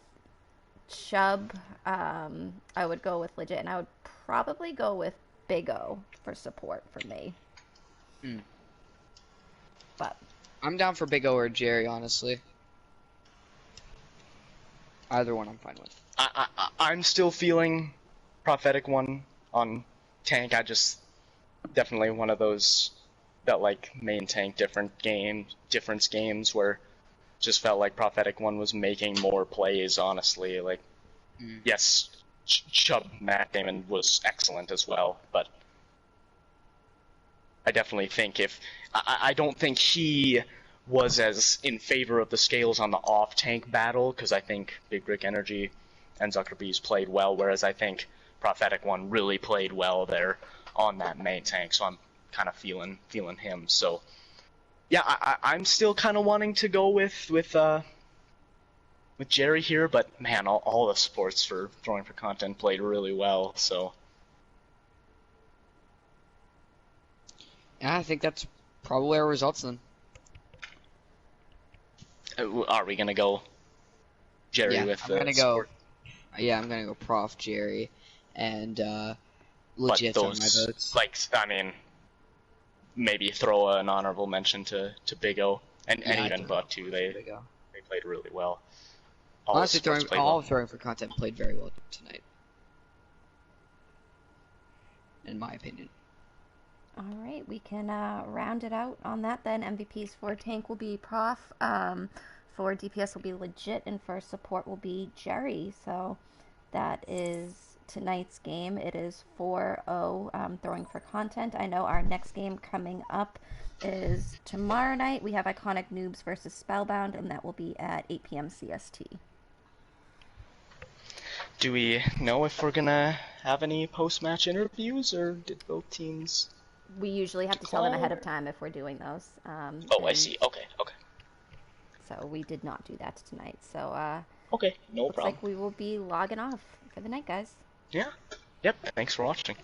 Chubb, I would go with legit, and I would probably go with Big O for support for me. But I'm down for Big O or Jerry, honestly. Either one I'm fine with. I'm still feeling Prophetic One on tank. I just definitely one of those that like main tank difference games where just felt like Prophetic One was making more plays, honestly. Like, yes, Chubb Matt Damon was excellent as well, but I definitely think I don't think he was as in favor of the scales on the off-tank battle, because I think Big Rick Energy and Zuckerbees played well, whereas I think Prophetic One really played well there on that main tank, so I'm kind of feeling him. So yeah, I'm still kind of wanting to go with Jerry here, but man, all the supports for throwing for content played really well. So yeah, I think that's probably our results then. Are we gonna go Jerry with the support? I'm gonna go Prof Jerry and legit on my votes. Like, I mean, maybe throw an honorable mention to Big O and even Buck too. They played really well. Honestly, throwing for content played very well tonight, in my opinion. All right, we can round it out on that then. MVPs for tank will be Prof, for DPS will be legit, and for support will be Jerry. So that is tonight's game. It is 4-0 throwing for content. I know our next game coming up is tomorrow night. We have Iconic Noobs versus Spellbound, and that will be at 8 p.m. CST. Do we know if we're gonna have any post-match interviews, or did both teams? We usually have to tell them ahead of time if we're doing those. Oh, I see. Okay. So we did not do that tonight. So okay, no looks problem. like we will be logging off for the night, guys. Yeah. Yep. Thanks for watching.